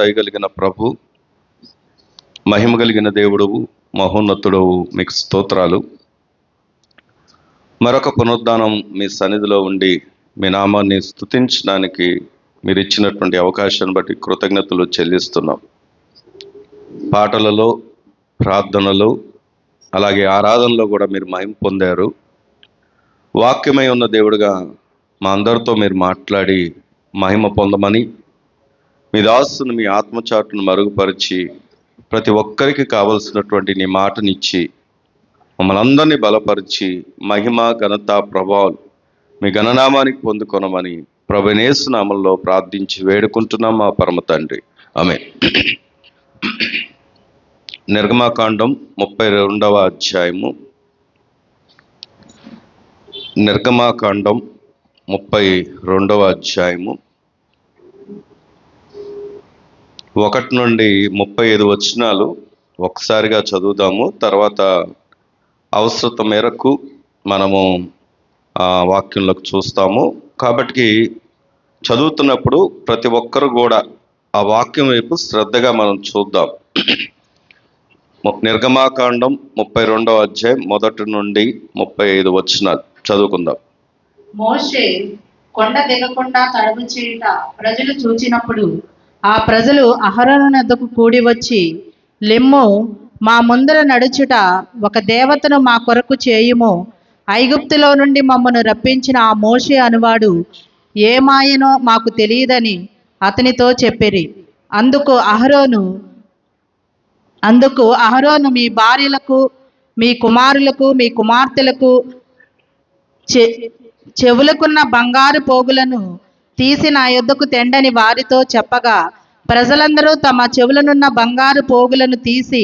దయగలిగిన ప్రభు, మహిమ కలిగిన దేవుడవు, మహోన్నతుడవు, మీకు స్తోత్రాలు. మరొక పునరుద్ధానం మీ సన్నిధిలో ఉండి మీ నామాన్ని స్తుతించడానికి మీరు ఇచ్చినటువంటి అవకాశాన్ని బట్టి కృతజ్ఞతలు చెల్లిస్తున్నాం. పాటలలో, ప్రార్థనలో, అలాగే ఆరాధనలో కూడా మీరు మహిమ పొందారు. వాక్యమై ఉన్న దేవుడుగా మా అందరితో మీరు మాట్లాడి మహిమ పొందమని, మీ దాసుని మీ ఆత్మచాటును మరుగుపరిచి ప్రతి ఒక్కరికి కావలసినటువంటి నీ మాటనిచ్చి మమ్మల్ని అందరినీ బలపరిచి మహిమ, ఘనత, ప్రభావాలు మీ ఘననామానికి పొందుకొనమని ప్రభువైన యేసు నామములో ప్రార్థించి వేడుకుంటున్నాం మా పరమ తండ్రి, ఆమేన్. నిర్గమాకాండం 32వ అధ్యాయము. నిర్గమాకాండం 32వ అధ్యాయము 1 నుండి 35 వచనాలు ఒకసారిగా చదువుదాము. తర్వాత అవసరత మేరకు మనము వాక్యంలోకి చూస్తాము. కాబట్టి చదువుతున్నప్పుడు ప్రతి ఒక్కరు కూడా ఆ వాక్యం వైపు శ్రద్ధగా మనం చూద్దాం. నిర్గమాకాండం 32వ అధ్యాయం 1 నుండి 35 వచనాలు చదువుకుందాం. మోషే కొండ దిగకుండా తడుము చేయుట ప్రజలు చూచినప్పుడు ఆ ప్రజలు అహరోను వద్దకు కూడి వచ్చి, లెమ్ము, మా ముందర నడుచుట ఒక దేవతను మా కొరకు చేయుము. ఐగుప్తులో నుండి మమ్మను రప్పించిన ఆ మోషే అనువాడు ఏ మాయనో మాకు తెలియదని అతనితో చెప్పిరి. అందుకు అహరోను మీ భార్యలకు, మీ కుమారులకు, మీ కుమార్తెలకు చెవులకున్న బంగారు పోగులను తీసి నా యొద్దకు తెండని వారితో చెప్పగా, ప్రజలందరూ తమ చెవులనున్న బంగారు పోగులను తీసి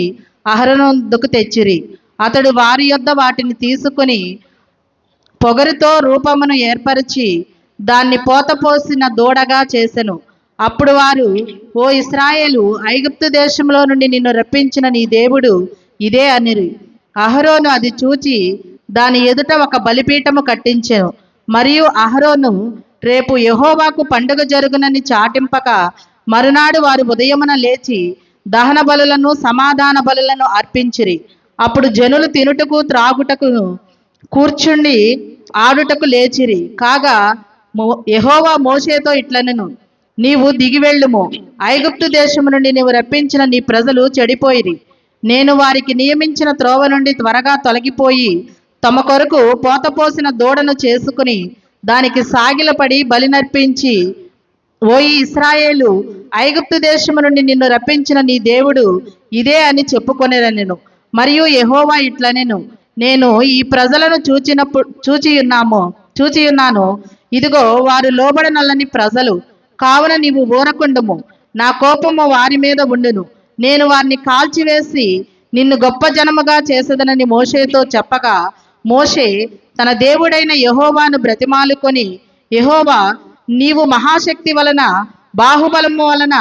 అహరోను వద్దకు తెచ్చిరి. అతడు వారి యొద్ద వాటిని తీసుకుని పొగరుతో రూపమును ఏర్పరిచి దాన్ని పోతపోసిన దూడగా చేసెను. అప్పుడు వారు, ఓ ఇశ్రాయేలు, ఐగుప్తు దేశంలో నుండి నిన్ను రప్పించిన నీ దేవుడు ఇదే అనిరి. అహరోను అది చూచి దాని ఎదుట ఒక బలిపీఠము కట్టించెను. మరియు అహరోను రేపు యెహోవాకు పండుగ జరుగునని చాటింపక మరునాడు వారు ఉదయమున లేచి దహన బలులను, సమాధాన బలులను అర్పించిరి. అప్పుడు జనులు తినుటకు, త్రాగుటకు, కూర్చుండి ఆడుటకు లేచిరి. కాగా యెహోవా మోషేతో ఇట్లనెను, నీవు దిగి వెళ్ళుము. ఐగుప్తు దేశము నుండి నీవు రప్పించిన నీ ప్రజలు చెడిపోయిరి. నేను వారికి నియమించిన త్రోవ నుండి త్వరగా తొలగిపోయి తమ కొరకు పోతపోసిన దూడను చేసుకుని దానికి సాగిలపడి బలినర్పించి, ఓ ఇశ్రాయేలు, ఐగుప్తు దేశము నుండి నిన్ను రప్పించిన నీ దేవుడు ఇదే అని చెప్పుకొనేరనెను. మరియు యెహోవా ఇట్లనెను, నేను ఈ ప్రజలను చూచియున్నాను. ఇదిగో, వారు లోబడనల్లని ప్రజలు. కావున నీవు ఊరకుండుము. నా కోపము వారి మీద ఉండును. నేను వారిని కాల్చివేసి నిన్ను గొప్ప జనముగా చేసేదనని మోషేతో చెప్పగా, మోషే తన దేవుడైన యెహోవాను బ్రతిమాలుకొని, యెహోవా, నీవు మహాశక్తి వలన, బాహుబలము వలన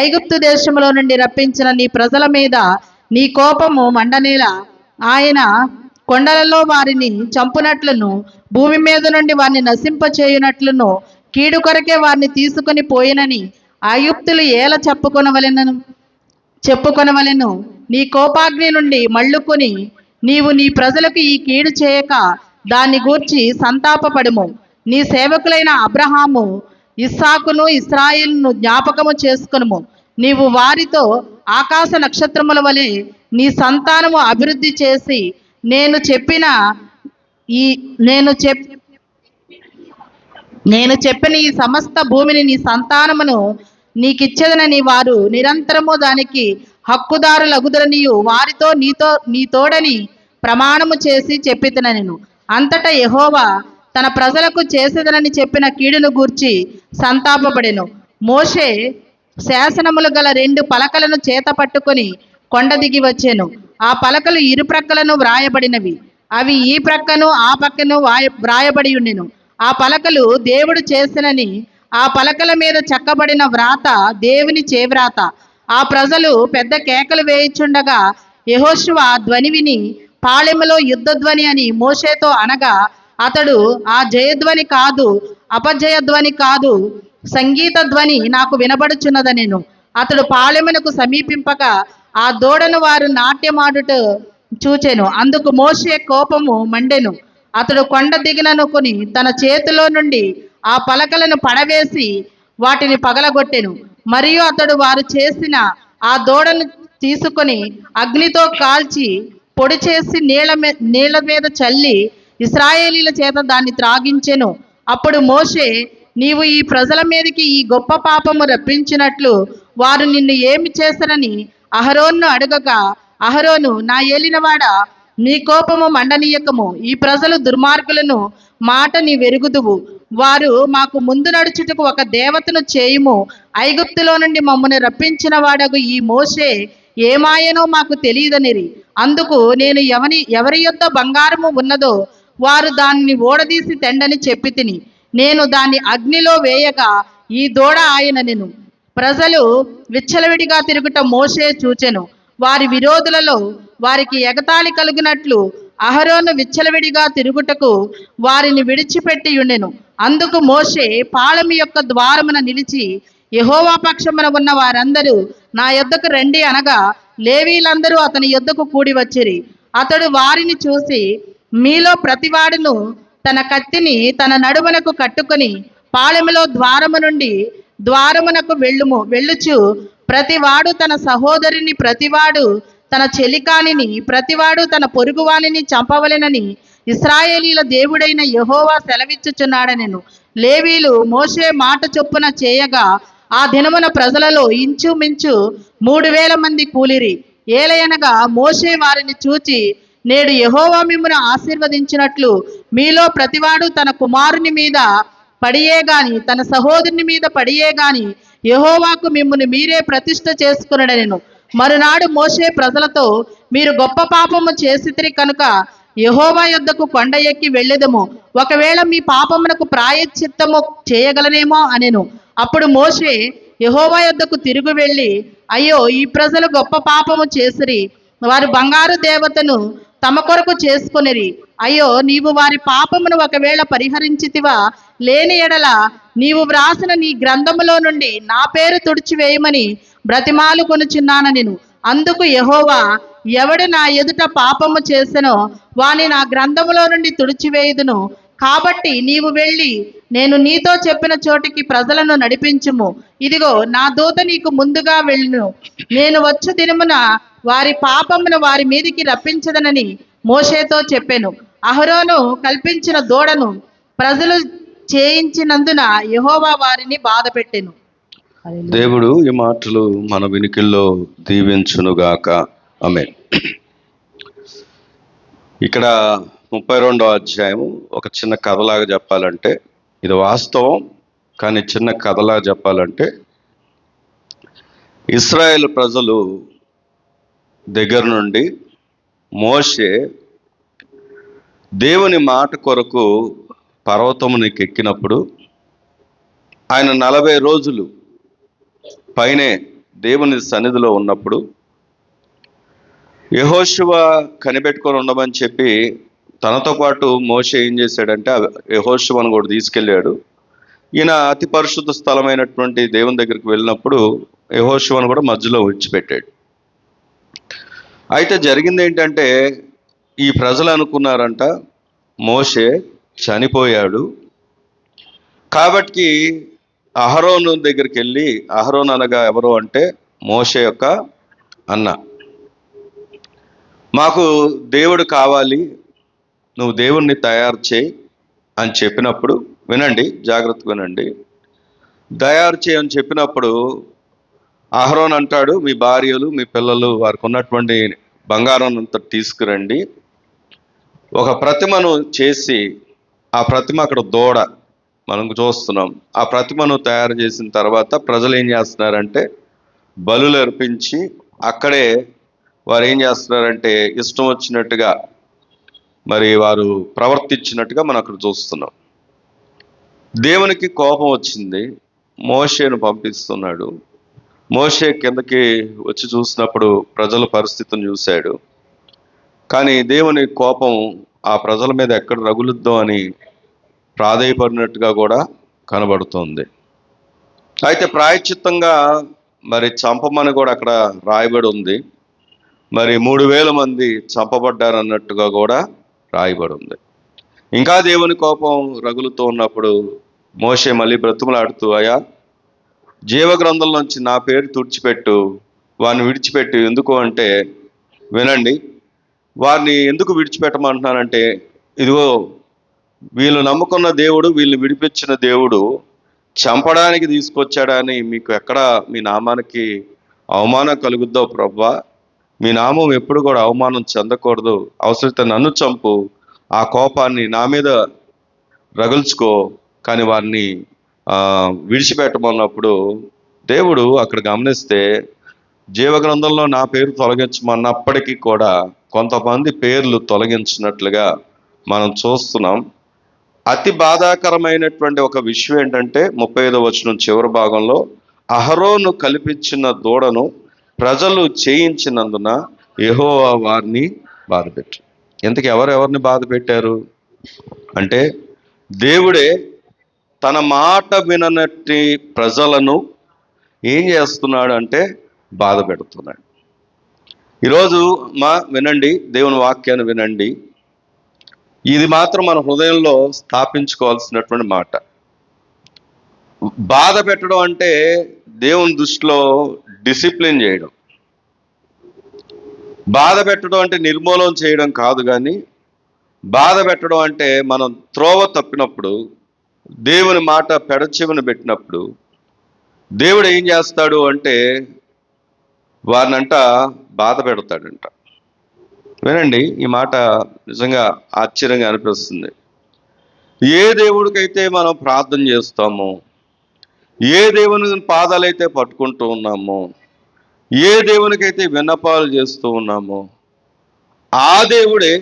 ఐగుప్తు దేశంలో నుండి రప్పించిన నీ ప్రజల మీద నీ కోపము మండనేలా. ఆయన కొండలలో వారిని చంపునట్లును, భూమి మీద నుండి వారిని నశింపచేయునట్లును కీడు కొరకే వారిని తీసుకుని పోయినని ఐగుప్తులు ఏల చెప్పుకొనవలెను. నీ కోపాగ్ని నుండి మళ్ళుకొని నీవు నీ ప్రజలకు ఈ కీడు చేయక దాన్ని గూర్చి సంతాపపడుము. నీ సేవకులైన అబ్రహాము, ఇస్సాకును, ఇశ్రాయేలును జ్ఞాపకము చేసుకొనుము. నీవు వారితో ఆకాశ నక్షత్రముల వలె నీ సంతానము అభివృద్ధి చేసి నేను చెప్పిన ఈ సమస్త భూమిని నీ సంతానమును నీకిచ్చేదనని వారు నిరంతరము దానికి హక్కుదారులగుదరనియు వారితో నీ తోడని ప్రమాణము చేసి చెప్పితినెను. అంతటా యెహోవా తన ప్రజలకు చేసేదనని చెప్పిన కీడును గూర్చి సంతాపపడెను. మోషే శాసనములు గల 2 పలకలను చేత పట్టుకొని కొండ దిగి వచ్చెను. ఆ పలకలు ఇరుప్రక్కలను వ్రాయబడినవి. అవి ఈ ప్రక్కను ఆ పక్కను వ్రాయబడి ఉండెను. ఆ పలకలు దేవుడు చేసినని ఆ పలకల మీద చెక్కబడిన వ్రాత దేవుని చేవ్రాత. ఆ ప్రజలు పెద్ద కేకలు వేయిచుండగా యెహోషువ ధ్వని విని, పాళెములో యుద్ధధ్వని అని మోషేతో అనగా, అతడు, ఆ జయధ్వని కాదు, అపజయధ్వని కాదు, సంగీత ధ్వని నాకు వినబడుచున్నదనెను. అతడు పాళెమునకు సమీపింపగా ఆ దూడను వారు నాట్యమాడుట చూచెను. అందుకు మోషే కోపము మండెను. అతడు కొండ దిగిననుకొని తన చేతిలో నుండి ఆ పలకలను పడవేసి వాటిని పగలగొట్టెను. మరియు అతడు వారు చేసిన ఆ దూడను తీసుకొని అగ్నితో కాల్చి పొడి చేసి నీళ్ల మీద చల్లి ఇశ్రాయేలీల చేత దాన్ని త్రాగించెను. అప్పుడు మోషే, నీవు ఈ ప్రజల మీదకి ఈ గొప్ప పాపము రప్పించినట్లు వారు నిన్ను ఏమి చేశారని అహరోన్ను అడగగా, అహరోను, నా ఏలినవాడా, నీ కోపము మండనీయకము. ఈ ప్రజలు దుర్మార్గులను మాట నీ వెరుగుదువు. వారు మాకు ముందు నడుచుటకు ఒక దేవతను చేయుము. ఐగుప్తులో నుండి మమ్మల్ని రప్పించిన వాడగు ఈ మోషే ఏమాయనో మాకు తెలియదనిరి. అందుకు నేను ఎవరి యొద్ద బంగారము ఉన్నదో వారు దానిని ఓడదీసి తెండని చెప్పి తిని, నేను దాన్ని అగ్నిలో వేయగా ఈ దూడ ఆయననెను. ప్రజలు విచ్చలవిడిగా తిరుగుట మోషే చూచెను. వారి విరోధులలో వారికి ఎగతాళి కలుగునట్లు అహరోను విచ్చలవిడిగా తిరుగుటకు వారిని విడిచిపెట్టి ఉండెను. అందుకు మోషే పాళెము యొక్క ద్వారమున నిలిచి, యెహోవా పక్షమున ఉన్న వారందరూ నా యొద్దకు రండి అనగా లేవీలందరూ అతని యొద్దకు కూడి వచ్చిరి. అతడు వారిని చూసి, మీలో ప్రతివాడును తన కత్తిని తన నడుమునకు కట్టుకొని పాళెములో ద్వారము నుండి ద్వారమునకు వెళ్ళుచు ప్రతివాడు తన సహోదరుని, ప్రతివాడు తన చెలికానిని, ప్రతివాడు తన పొరుగువానిని చంపవలెనని ఇశ్రాయేలీల దేవుడైన యెహోవా సెలవిచ్చుచున్నాడనెను. లేవీలు మోషే మాట చొప్పున చేయగా ఆ దినమున ప్రజలలో ఇంచుమించు 3000 మంది కూలిరి. ఏలయనగా మోషే వారిని చూచి, నేడు యెహోవా మిమ్మును ఆశీర్వదించినట్లు మీలో ప్రతివాడు తన కుమారుని మీద పడియే గాని తన సహోదరుని మీద పడియే గాని యెహోవాకు మిమ్మును మీరే ప్రతిష్ఠ చేసుకునడనెను. మరునాడు మోషే ప్రజలతో, మీరు గొప్ప పాపము చేసితిరి కనుక యెహోవా యొద్దకు కొండ ఎక్కి వెళ్ళెదము. ఒకవేళ మీ పాపమునకు ప్రాయశ్చిత్తము చేయగలనేమో అనెను. అప్పుడు మోషే యెహోవా యొద్దకు తిరుగు వెళ్ళి, అయ్యో, ఈ ప్రజలు గొప్ప పాపము చేసిరి. వారు బంగారు దేవతను తమ కొరకు చేసుకొనిరి. అయ్యో, నీవు వారి పాపమును ఒకవేళ పరిహరించితివా, లేని ఎడల నీవు వ్రాసిన నీ గ్రంథములో నుండి నా పేరు తుడిచివేయమని బ్రతిమాలు కొనుచున్నానెను. అందుకు యెహోవా, ఎవడు నా ఎదుట పాపము చేసెనో వాని నా గ్రంథములో నుండి తుడిచివేయుదును. కాబట్టి నీవు వెళ్ళి నేను నీతో చెప్పిన చోటికి ప్రజలను నడిపించుము. ఇదిగో, నా దూత నీకు ముందుగా వెళ్ళును. నేను వచ్చు దినమున వారి పాపమును వారి మీదికి రప్పించదనని మోషేతో చెప్పెను. అహరోను కల్పించిన దూడను ప్రజలు చేయించినందున యెహోవా వారిని బాధపెట్టెను. దేవుడు ఈ మాటలు మన వినికిల్లో దీవించునుగాక. ఆమేన్. ఇక్కడ 32వ అధ్యాయం ఒక చిన్న కథలాగా చెప్పాలంటే, ఇది వాస్తవం, కానీ చిన్న కథలాగా చెప్పాలంటే, ఇశ్రాయేలు ప్రజలు దగ్గర నుండి మోషే దేవుని మాట కొరకు పర్వతమునికి ఎక్కినప్పుడు ఆయన 40 రోజులు పైనే దేవుని సన్నిధిలో ఉన్నప్పుడు యెహోషువ కనిపెట్టుకొని ఉండమని చెప్పి తనతో పాటు మోషే ఏం చేశాడంటే యెహోషువను కూడా తీసుకెళ్ళాడు. ఈయన అతి పరిశుద్ధ స్థలమైనటువంటి దేవుని దగ్గరికి వెళ్ళినప్పుడు యెహోషువను కూడా మధ్యలో విడిచిపెట్టాడు. అయితే జరిగింది ఏంటంటే, ఈ ప్రజలు అనుకున్నారంట మోషే చనిపోయాడు కాబట్టి అహరోను దగ్గరికి వెళ్ళి, అహరోను అనగా ఎవరు అంటే మోషే యొక్క అన్న, మాకు దేవుడు కావాలి, నువ్వు దేవుణ్ణి తయారు చేయి అని చెప్పినప్పుడు, వినండి, జాగ్రత్తగా వినండి, తయారు చేయని చెప్పినప్పుడు అహరోన్ అంటాడు, మీ భార్యలు మీ పిల్లలు వారికి ఉన్నటువంటి బంగారం అంతా తీసుకురండి, ఒక ప్రతిమను చేసి, ఆ ప్రతిమ అక్కడ దూడ మనం చూస్తున్నాం, ఆ ప్రతిమను తయారు చేసిన తర్వాత ప్రజలు ఏం చేస్తున్నారంటే బలులు అర్పించి అక్కడే వారు ఏం చేస్తున్నారంటే ఇష్టం వచ్చినట్టుగా మరి వారు ప్రవర్తించినట్టుగా మనం అక్కడ చూస్తున్నాం. దేవునికి కోపం వచ్చింది, మోషేను పంపిస్తున్నాడు. మోషే కిందకి వచ్చి చూసినప్పుడు ప్రజల పరిస్థితిని చూశాడు. కానీ దేవుని కోపం ఆ ప్రజల మీద ఎక్కడ రగులుద్దో అని ప్రాధేయపడినట్టుగా కూడా కనబడుతోంది. అయితే ప్రాయశ్చిత్తంగా మరి చంపమని కూడా అక్కడ రాయబడి ఉంది. మరి 3,000 మంది చంపబడ్డారు అన్నట్టుగా కూడా రాయబడి ఉంది. ఇంకా దేవుని కోపం రగులుతూ ఉన్నప్పుడు మోషే మళ్ళీ బ్రతుములాడుతూ, అయ్యా జీవ గ్రంథంలోంచి నా పేరు తుడిచిపెట్టు, వారిని విడిచిపెట్టు. ఎందుకు అంటే, వినండి, వారిని ఎందుకు విడిచిపెట్టమంటున్నానంటే, ఇదిగో వీళ్ళు నమ్ముకున్న దేవుడు, వీళ్ళని విడిపించిన దేవుడు చంపడానికి తీసుకొచ్చాడని మీకు ఎక్కడ మీ నామానికి అవమానం కలుగుద్దో ప్రభువా, మీ నామం ఎప్పుడు కూడా అవమానం చెందకూడదు. అవసరమైతే నన్ను చంపు, ఆ కోపాన్ని నా మీద రగుల్చుకో, కానీ వారిని విడిచిపెట్టమన్నప్పుడు దేవుడు అక్కడ గమనిస్తే జీవగ్రంథంలో నా పేరు తొలగించమన్నప్పటికీ కూడా కొంతమంది పేర్లు తొలగించినట్లుగా మనం చూస్తున్నాం. అతి బాధాకరమైనటువంటి ఒక విషయం ఏంటంటే 35వ వచనం చివరి భాగంలో, అహరోను కల్పించిన దూడను ప్రజలు చేయించినందున యెహోవా వారిని బాధపెట్టారు. ఇంతకు ఎవరెవరిని బాధ పెట్టారు అంటే, దేవుడే తన మాట విననట్టి ప్రజలను ఏం చేస్తున్నాడు అంటే బాధ పెడుతున్నాడు. ఈరోజు వినండి, దేవుని వాక్యాన్ని వినండి. ఇది మాత్రం మన హృదయంలో స్థాపించుకోవాల్సినటువంటి మాట. బాధ పెట్టడం అంటే దేవుని దృష్టిలో డిసిప్లిన్ చేయడం. బాధ పెట్టడం అంటే నిర్మూలన చేయడం కాదు, కానీ బాధ పెట్టడం అంటే మనం త్రోవ తప్పినప్పుడు, దేవుని మాట పెడచెవిన పెట్టినప్పుడు దేవుడు ఏం చేస్తాడు అంటే వారినంట బాధ పెడతాడంట. వినండి, ఈ మాట నిజంగా ఆశ్చర్యంగా అనిపిస్తుంది. ఏ దేవుడికైతే మనం ప్రార్థన చేస్తామో, ఏ దేవుని పాదాలైతే పట్టుకుంటూ ఉన్నామో, ఏ దేవునికైతే విన్నపాలు చేస్తూ ఉన్నామో, ఆ దేవుడే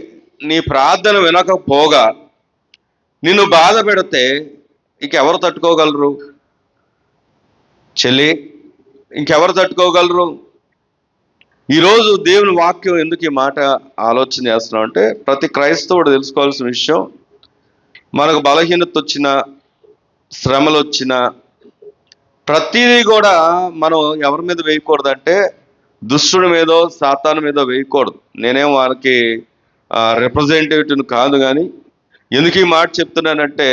నీ ప్రార్థన వినకపోగా నిన్ను బాధ పెడితే ఇంకెవరు తట్టుకోగలరు చెల్లి? ఇంకెవరు తట్టుకోగలరు? ఈరోజు దేవుని వాక్యం ఎందుకు ఈ మాట ఆలోచన చేస్తున్నాం అంటే, ప్రతి క్రైస్తవుడు తెలుసుకోవాల్సిన విషయం, మనకు బలహీనత వచ్చిన, శ్రమలు వచ్చిన ప్రతిదీ కూడా మనం ఎవరి మీద వేయకూడదంటే దుష్టుడి మీదో సాతాను మీదో వేయకూడదు. నేనేం వారికి రిప్రజెంటేటివ్ని కాదు, కానీ ఎందుకు ఈ మాట చెప్తున్నానంటే,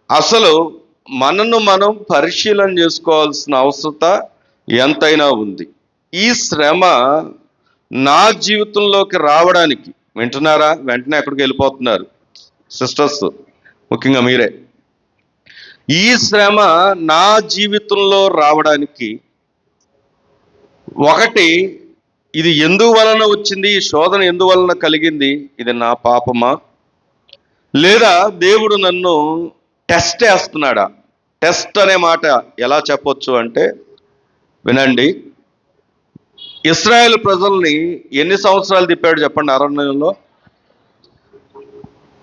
అసలు మనను మనం పరిశీలన చేసుకోవాల్సిన అవసరత ఎంతైనా ఉంది. ఈ శ్రమ నా జీవితంలోకి రావడానికి, వింటున్నారా? వెంటనే ఎక్కడికి వెళ్ళిపోతున్నారు సిస్టర్స్, ముఖ్యంగా మీరే. ఈ శ్రమ నా జీవితంలో రావడానికి ఒకటి, ఇది ఎందువలన వచ్చింది, ఈ శోధన ఎందువలన కలిగింది, ఇది నా పాపమా, లేదా దేవుడు నన్ను టెస్ట్ చేస్తున్నాడా? టెస్ట్ అనే మాట ఎలా చెప్పొచ్చు అంటే, వినండి, ఇశ్రాయేల్ ప్రజల్ని ఎన్ని సంవత్సరాలు తిప్పాడు చెప్పండి అరణ్యంలో?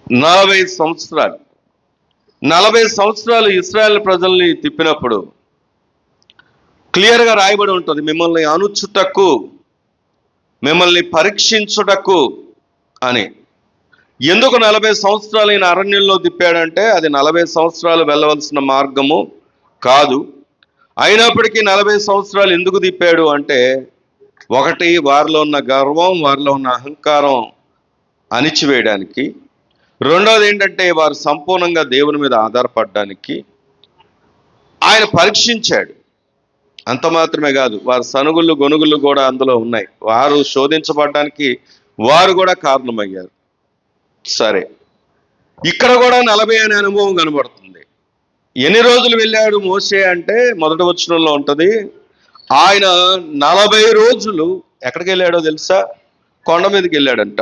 40 సంవత్సరాలు. 40 సంవత్సరాలు ఇశ్రాయేల్ ప్రజల్ని తిప్పినప్పుడు క్లియర్గా రాయబడి ఉంటుంది, మిమ్మల్ని అణుచుటకు, మిమ్మల్ని పరీక్షించుటకు అని. ఎందుకు 40 సంవత్సరాలు ఈయన అరణ్యంలో తిప్పాడంటే, అది 40 సంవత్సరాలు వెళ్ళవలసిన మార్గము కాదు. అయినప్పటికీ 40 సంవత్సరాలు ఎందుకు తిప్పాడు అంటే, ఒకటి, వారిలో ఉన్న గర్వం, వారిలో ఉన్న అహంకారం అణిచివేయడానికి. రెండోది ఏంటంటే, వారు సంపూర్ణంగా దేవుని మీద ఆధారపడడానికి ఆయన పరీక్షించాడు. అంత మాత్రమే కాదు, వారి సనుగుళ్ళు గొనుగుళ్ళు కూడా అందులో ఉన్నాయి. వారు శోధించబడడానికి వారు కూడా కారణమయ్యారు. సరే, ఇక్కడ కూడా 40 అనే అనుభవం కనబడుతుంది. ఎన్ని రోజులు వెళ్ళాడు మోషే అంటే, మొదటి వచనంలో ఉంటుంది, ఆయన 40 రోజులు ఎక్కడికి వెళ్ళాడో తెలుసా? కొండ మీదకి వెళ్ళాడంట.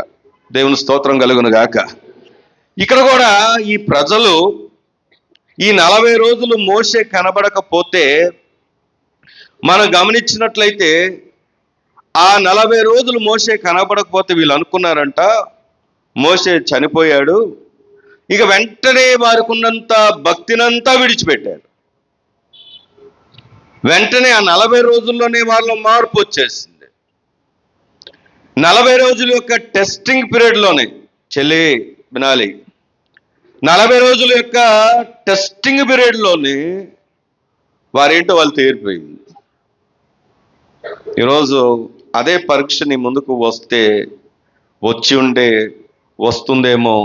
దేవుని స్తోత్రం కలుగును గాక. ఇక్కడ కూడా ఈ ప్రజలు ఈ 40 రోజులు మోషే కనబడకపోతే, మనం గమనించినట్లయితే ఆ 40 రోజులు మోషే కనబడకపోతే వీళ్ళు అనుకున్నారంట మోషే చనిపోయాడు. ఇక వెంటనే వారికి ఉన్నంత భక్తినంతా విడిచిపెట్టారు. వెంటనే ఆ 40 రోజుల్లోనే వాళ్ళలో మార్పు వచ్చేసింది. 40 రోజుల యొక్క టెస్టింగ్ పీరియడ్లోనే, చెల్లి వినాలి, 40 రోజుల యొక్క టెస్టింగ్ పీరియడ్లోనే వారేంటో వాళ్ళు తేరిపోయింది. ఈరోజు అదే పరీక్ష నీ ముందుకు వస్తుందేమో,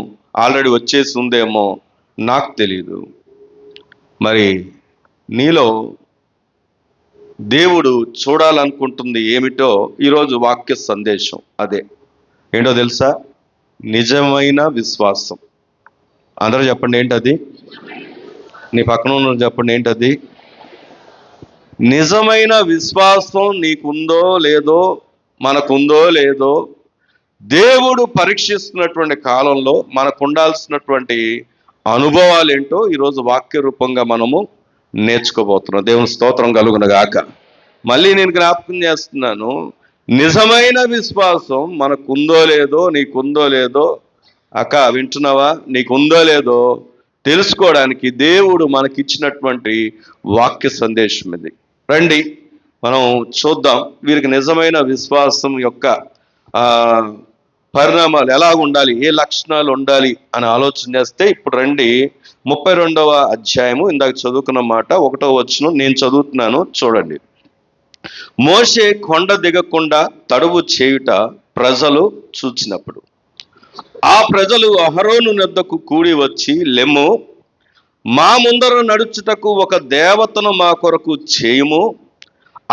ఆల్రెడీ వచ్చేసి ఉందేమో నాకు తెలియదు. మరి నీలో దేవుడు చూడాలనుకుంటుంది ఏమిటో ఈరోజు వాక్య సందేశం అదే. ఏంటో తెలుసా? నిజమైన విశ్వాసం. అందరూ చెప్పండి ఏంటది? నీ పక్కన ఉన్న చెప్పండి ఏంటది? నిజమైన విశ్వాసం నీకుందో లేదో, మనకుందో లేదో, దేవుడు పరీక్షిస్తున్నటువంటి కాలంలో మనకు ఉండాల్సినటువంటి అనుభవాలు ఏంటో ఈరోజు వాక్య రూపంగా మనము నేర్చుకోబోతున్నాం. దేవుని స్తోత్రం కలుగును గాక. మళ్ళీ నేను జ్ఞాపకం చేస్తున్నాను, నిజమైన విశ్వాసం మనకుందో లేదో, నీకుందో లేదో, అక్క వింటున్నావా? నీకుందో లేదో తెలుసుకోవడానికి దేవుడు మనకిచ్చినటువంటి వాక్య సందేశం ఇది. రండి మనం చూద్దాం వీరికి నిజమైన విశ్వాసం యొక్క పరిణామాలు ఎలా ఉండాలి, ఏ లక్షణాలు ఉండాలి అని ఆలోచన చేస్తే, ఇప్పుడు రండి 32వ అధ్యాయము, ఇందాక చదువుకున్న మాట 1వ వచనం నేను చదువుతున్నాను, చూడండి. మోషే కొండ దిగకుండా తడువు చేయుట ప్రజలు చూచినప్పుడు ఆ ప్రజలు అహరోను వద్దకు కూడి వచ్చి, లెమ్ము, మా ముందర నడుచుటకు ఒక దేవతను మా కొరకు చేయుము,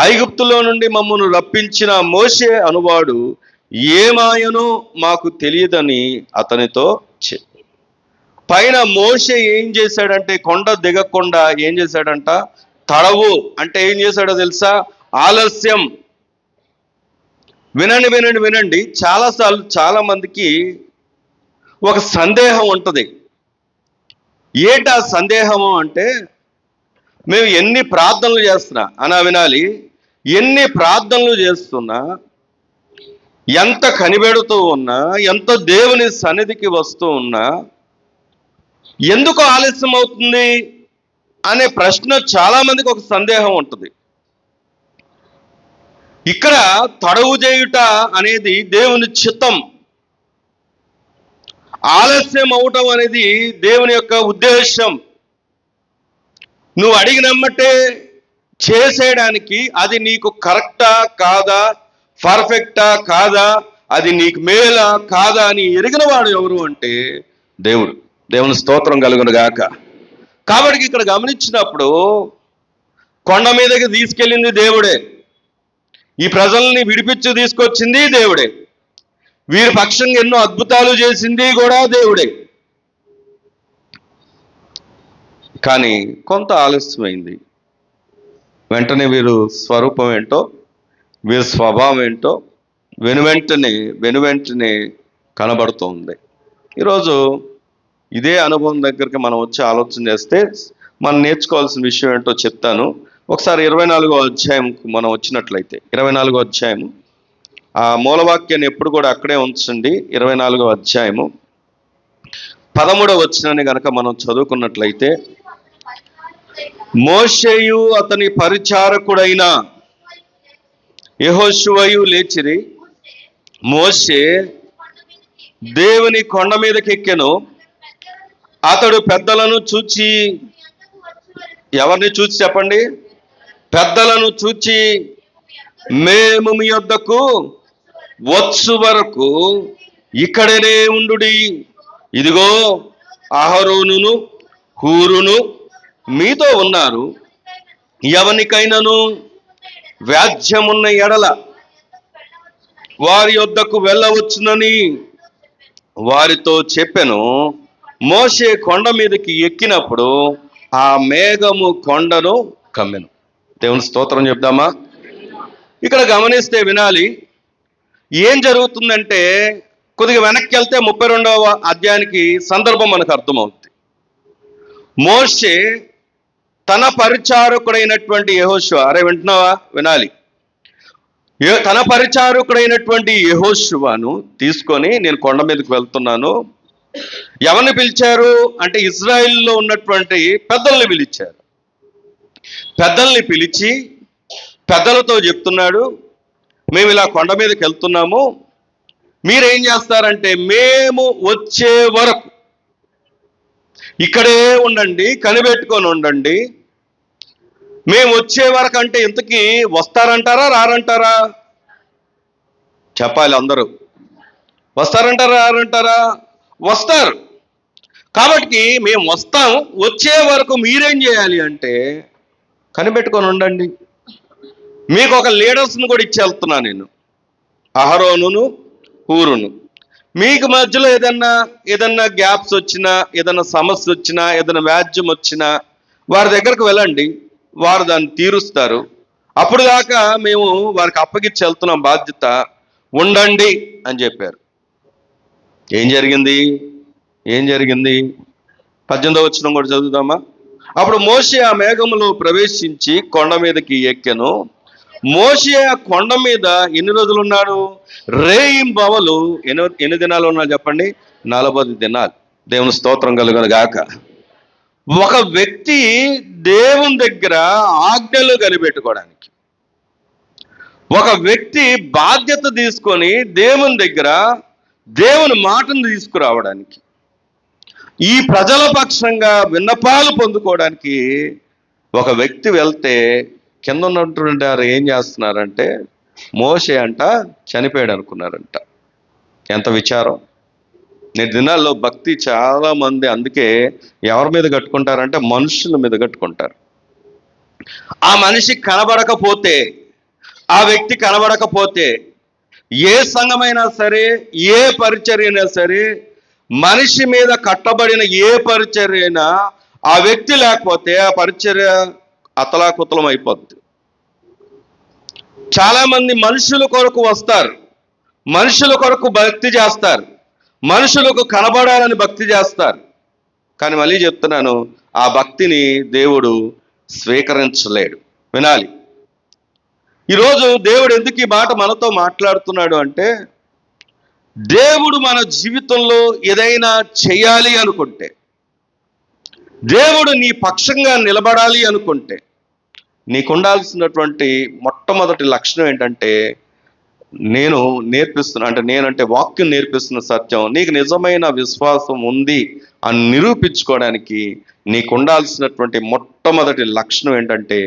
ఐగుప్తులో నుండి మమ్మను రప్పించిన మోషే అనువాడు ఏమాయనో మాకు తెలియదని అతనితో చెప్పు. పైన మోషే ఏం చేశాడంటే, కొండ దిగకుండా ఏం చేశాడంట? తడవు అంటే ఏం చేశాడో తెలుసా? ఆలస్యం. వినండి వినండి వినండి. చాలాసార్లు చాలా మందికి ఒక సందేహం ఉంటుంది. ఏంటి ఆ సందేహము అంటే, మేము ఎన్ని ప్రార్థనలు చేస్తున్నా అనా వినాలి, ఎన్ని ప్రార్థనలు చేస్తున్నా, ఎంత కనిపెడుతూ ఉన్నా, ఎంత దేవుని సన్నిధికి వస్తూ ఉన్నా ఎందుకు ఆలస్యం అవుతుంది అనే ప్రశ్న చాలా మందికి ఒక సందేహం ఉంటుంది. ఇక్కడ తడవు చేయుట అనేది దేవుని చిత్తం. ఆలస్యం అవటం అనేది దేవుని యొక్క ఉద్దేశం. నువ్వు అడిగినమ్మటే చేసేయడానికి అది నీకు కరెక్టా కాదా, పర్ఫెక్టా కాదా, అది నీకు మేలా కాదా అని ఎరిగిన వాడు ఎవరు అంటే దేవుడు. దేవుని స్తోత్రం కలుగును గాక. కాబట్టి ఇక్కడ గమనించినప్పుడు కొండ మీదకి తీసుకెళ్ళింది దేవుడే, ఈ ప్రజల్ని విడిపించి తీసుకొచ్చింది దేవుడే, వీరి పక్షంగా ఎన్నో అద్భుతాలు చేసింది కూడా దేవుడే. కానీ కొంత ఆలస్యమైంది. వెంటనే వీరు స్వరూపం ఏంటో, వీరి స్వభావం ఏంటో వెనువెంటనే కనబడుతుంది. ఈరోజు ఇదే అనుభవం దగ్గరికి మనం వచ్చి ఆలోచన చేస్తే మనం నేర్చుకోవాల్సిన విషయం ఏంటో చెప్తాను. ఒకసారి 24వ అధ్యాయం మనం వచ్చినట్లయితే, 24వ అధ్యాయము ఆ మూలవాక్యాన్ని ఎప్పుడు కూడా అక్కడే ఉంచండి. 24వ అధ్యాయము 13వ వచనాన్ని గనక మనం చదువుకున్నట్లయితే, మోషేయు అతని పరిచారకుడైన యెహోషువయు లేచిరి. మోషే దేవుని కొండ మీదకి ఎక్కెను. అతడు పెద్దలను చూచి, ఎవరిని చూచి చెప్పండి? పెద్దలను చూచి, మేము మీ యొద్దకు వచ్చు వరకు ఇక్కడనే ఉండుడి. ఇదిగో అహరోనును హూరును మీతో ఉన్నారు. ఎవనికైనాను వ్యాజ్యమున్న ఎడల వారి యొద్దకు వెళ్ళవచ్చునని వారితో చెప్పెను. మోషే కొండ మీదకి ఎక్కినప్పుడు ఆ మేఘము కొండను కమ్మెను. దేవుని స్తోత్రం చెప్దామా? ఇక్కడ గమనిస్తే వినాలి, ఏం జరుగుతుందంటే, కొద్దిగా వెనక్కి వెళ్తే 32వ అధ్యాయానికి సందర్భం మనకు అర్థమవుతుంది. మోషే తన పరిచారకుడైనటువంటి యెహోషువ, అరే వింటున్నావా? వినాలి. తన పరిచారకుడైనటువంటి యెహోషువను తీసుకొని నేను కొండ మీదకి వెళ్తున్నాను. ఎవరిని పిలిచారు అంటే, ఇజ్రాయిల్లో ఉన్నటువంటి పెద్దల్ని పిలిచారు. పెద్దల్ని పిలిచి పెద్దలతో చెప్తున్నాడు, మేము ఇలా కొండ మీదకి వెళ్తున్నాము, మీరేం చేస్తారంటే మేము వచ్చే వరకు ఇక్కడే ఉండండి, కనిపెట్టుకొని ఉండండి. మేము వచ్చే వరకు అంటే ఇంతకీ వస్తారంటారా రారంటారా? చెప్పాలి అందరూ. వస్తారంటారా రారంటారా? వస్తారు. కాబట్టి మేము వస్తాం. వచ్చే వరకు మీరేం చేయాలి అంటే కనిపెట్టుకొని ఉండండి. మీకు ఒక లీడర్స్ను కూడా ఇచ్చి వెళ్తున్నా నేను, అహరోనును హూరును. మీకు మధ్యలో ఏదన్నా గ్యాప్స్ వచ్చినా, ఏదన్నా సమస్య వచ్చినా, ఏదైనా వ్యాజ్యం వచ్చినా వారి దగ్గరకు వెళ్ళండి, వారు దాన్ని తీరుస్తారు. అప్పుడు దాకా మేము వారికి అప్పగిచ్చి వెళ్తున్నాం బాధ్యత, ఉండండి అని చెప్పారు. ఏం జరిగింది? 18వ వచనం కూడా చదువుదామా? అప్పుడు మోషే ఆ మేఘములో ప్రవేశించి కొండ మీదకి ఎక్కెను. మోషే ఆ కొండ మీద ఎన్ని రోజులు ఉన్నాడు? రేయింబవలు. ఎన్ని దినాలు ఉన్నాడు చెప్పండి? 40 దినాలు. దేవుని స్తోత్రం కలుగును గాక. ఒక వ్యక్తి దేవుని దగ్గర ఆజ్ఞలు కనిపెట్టుకోవడానికి, ఒక వ్యక్తి బాధ్యత తీసుకొని దేవుని దగ్గర దేవుని మాటను తీసుకురావడానికి, ఈ ప్రజల పక్షంగా విన్నపాలు పొందుకోవడానికి ఒక వ్యక్తి వెళ్తే కింద ఉన్నటువంటి వారు ఏం చేస్తున్నారంటే మోషే అంట చనిపోయాడు అనుకున్నారంట. ఎంత విచారం! నేటి దినాల్లో భక్తి చాలా మంది అందుకే ఎవరి మీద కట్టుకుంటారంటే మనుషుల మీద కట్టుకుంటారు. ఆ మనిషి కనబడకపోతే, ఆ వ్యక్తి కనబడకపోతే, ఏ సంఘమైనా సరే, ఏ పరిచర్య అయినా సరే, మనిషి మీద కట్టబడిన ఏ పరిచర్య అయినా ఆ వ్యక్తి లేకపోతే ఆ పరిచర్య అతలాకుతలం అయిపోద్ది. చాలా మంది మనుషుల కొరకు వస్తారు, మనుషుల కొరకు భక్తి చేస్తారు, మనుషులకు కనబడాలని భక్తి చేస్తారు. కానీ మళ్ళీ చెప్తున్నాను, ఆ భక్తిని దేవుడు స్వీకరించలేడు. వినాలి. ఈరోజు దేవుడు ఎందుకు ఈ మాట మనతో మాట్లాడుతున్నాడు అంటే, దేవుడు మన జీవితంలో ఏదైనా చేయాలి అనుకుంటే, దేవుడు నీ పక్షంగా నిలబడాలి అనుకుంటే, నీకు ఉండాల్సినటువంటి మొట్టమొదటి లక్షణం ఏంటంటే, నేను నేర్పిస్తున్నా అంటే నేనంటే వాక్యం నేర్పిస్తున్న సత్యం నీకు నిజమైన విశ్వాసం ఉంది అని నిరూపించుకోవడానికి నీకు ఉండాల్సినటువంటి మొట్టమొదటి లక్షణం ఏంటంటే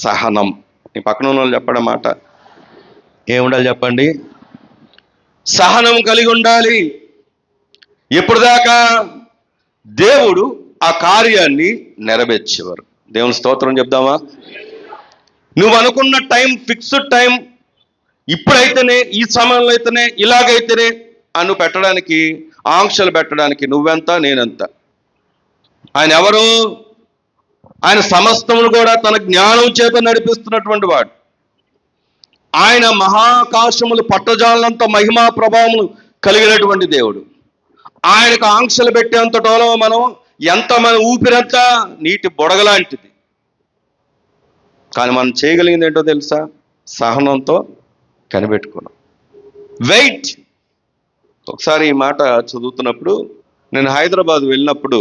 సహనం. నీ పక్కన ఉన్న వాళ్ళు చెప్పడం మాట ఏముండాలి చెప్పండి? సహనం కలిగి ఉండాలి. ఎప్పుడు దాకా? దేవుడు ఆ కార్యాన్ని నెరవేర్చేవారు. దేవుని స్తోత్రం చెప్దామా? నువ్వు అనుకున్న టైం, ఫిక్స్డ్ టైం, ఇప్పుడైతేనే, ఈ సమయంలో అయితేనే, ఇలాగైతేనే అను పెట్టడానికి, ఆంక్షలు పెట్టడానికి నువ్వెంత నేనెంత? ఆయన ఎవరు? ఆయన సమస్తమును కూడా తన జ్ఞానం చేత నడిపిస్తున్నటువంటి వాడు. ఆయన మహాకాశములు పట్టజాలంత మహిమా ప్రభావములు కలిగినటువంటి దేవుడు. ఆయనకు ఆంక్షలు పెట్టేంత టోలో మన ఊపిరంత నీటి బొడగలాంటిది. కానీ మనం చేయగలిగింది ఏంటో తెలుసా? సహనంతో కనిపెట్టుకున్నాం. వెయిట్. ఒకసారి ఈ మాట చదువుతున్నప్పుడు, నేను హైదరాబాద్ వెళ్ళినప్పుడు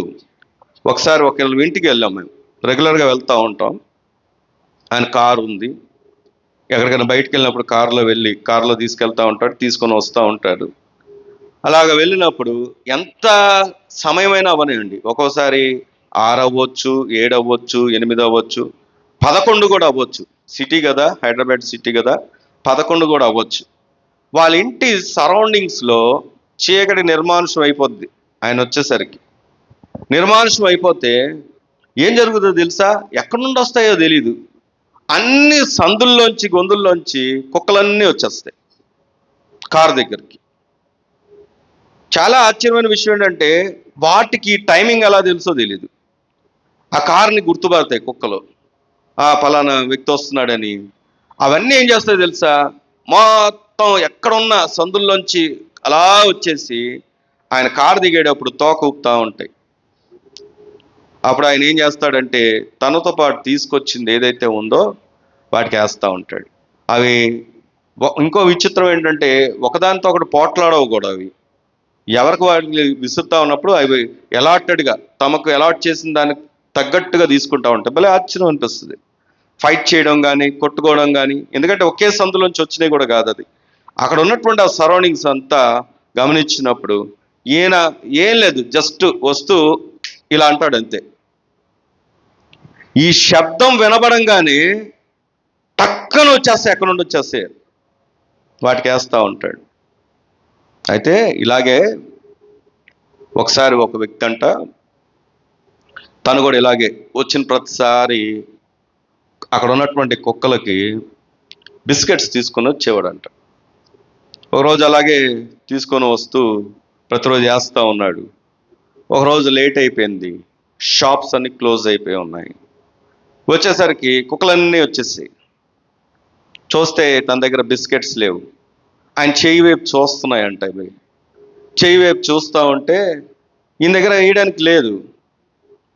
ఒకసారి ఒకళ్ళ ఇంటికి వెళ్ళాం. మేము రెగ్యులర్గా వెళ్తూ ఉంటాం. ఆయన కారు ఉంది. ఎక్కడికైనా బయటికి వెళ్ళినప్పుడు కారులో తీసుకెళ్తూ ఉంటాడు, తీసుకొని వస్తూ ఉంటాడు. అలాగ వెళ్ళినప్పుడు ఎంత సమయమైనా అవనండి, ఒక్కోసారి 6 అవ్వచ్చు, 7 అవ్వచ్చు, 8 అవ్వచ్చు, 11 కూడా అవ్వచ్చు. సిటీ కదా, హైదరాబాద్ సిటీ కదా, 11 కూడా అవ్వచ్చు. వాళ్ళ ఇంటి సరౌండింగ్స్లో చీకటి నిర్మానుషం అయిపోద్ది. ఆయన వచ్చేసరికి నిర్మానుషం అయిపోతే ఏం జరుగుతుందో తెలుసా? ఎక్కడి నుండి వస్తాయో తెలీదు, అన్ని సందుల్లోంచి గొంతుల్లోంచి కుక్కలన్నీ వచ్చేస్తాయి కారు దగ్గరికి. చాలా ఆశ్చర్యమైన విషయం ఏంటంటే వాటికి టైమింగ్ ఎలా తెలుసో తెలీదు. ఆ కారుని గుర్తుపడతాయి కుక్కలు, పలానా వ్యక్తి వస్తున్నాడని. అవన్నీ ఏం చేస్తాయి తెలుసా? మొత్తం ఎక్కడున్న సందుల్లోంచి అలా వచ్చేసి ఆయన కారు దిగేటప్పుడు తోక ఊపుతూ ఉంటాయి. అప్పుడు ఆయన ఏం చేస్తాడంటే తనతో పాటు తీసుకొచ్చింది ఏదైతే ఉందో వాటికి వేస్తూ ఉంటాడు. అవి ఇంకో విచిత్రం ఏంటంటే ఒకదానితో ఒకటి పోట్లాడవు కూడా. అవి ఎవరికి వాటిని విసురుతా ఉన్నప్పుడు అవి అలాటెడ్గా తమకు అలాట్ చేసిన దానికి తగ్గట్టుగా తీసుకుంటా ఉంటాయి. భలే ఆశ్చర్యం అనిపిస్తుంది. ఫైట్ చేయడం కానీ, కొట్టుకోవడం కానీ, ఎందుకంటే ఒకే సందులోంచి వచ్చినాయి కూడా కాదు. అది అక్కడ ఉన్నటువంటి ఆ సరౌండింగ్స్ అంతా గమనించినప్పుడు ఈయన ఏం లేదు, జస్ట్ వస్తూ ఇలా అంటాడు అంతే. ఈ శబ్దం వినబడంగానే టక్కన వచ్చేస్తాయి, ఎక్కడి నుండి వచ్చేస్తాయి, వాటికి వేస్తూ ఉంటాడు. అయితే ఇలాగే ఒకసారి ఒక వ్యక్తి అంట, తను కూడా ఇలాగే వచ్చిన ప్రతిసారి అక్కడ ఉన్నటువంటి కుక్కలకి బిస్కెట్స్ తీసుకొని వచ్చేవాడంట. ఒకరోజు అలాగే తీసుకొని వస్తూ ప్రతిరోజు వేస్తూ ఉన్నాడు. ఒకరోజు లేట్ అయిపోయింది, షాప్స్ అన్నీ క్లోజ్ అయిపోయి ఉన్నాయి. వచ్చేసరికి కుక్కలన్నీ వచ్చేసాయి. చూస్తే తన దగ్గర బిస్కెట్స్ లేవు. ఆయన చెయ్యి వైపు చూస్తున్నాయంట. అవి చెయ్యి వైపు చూస్తూ ఉంటే ఈయన దగ్గర వేయడానికి లేదు.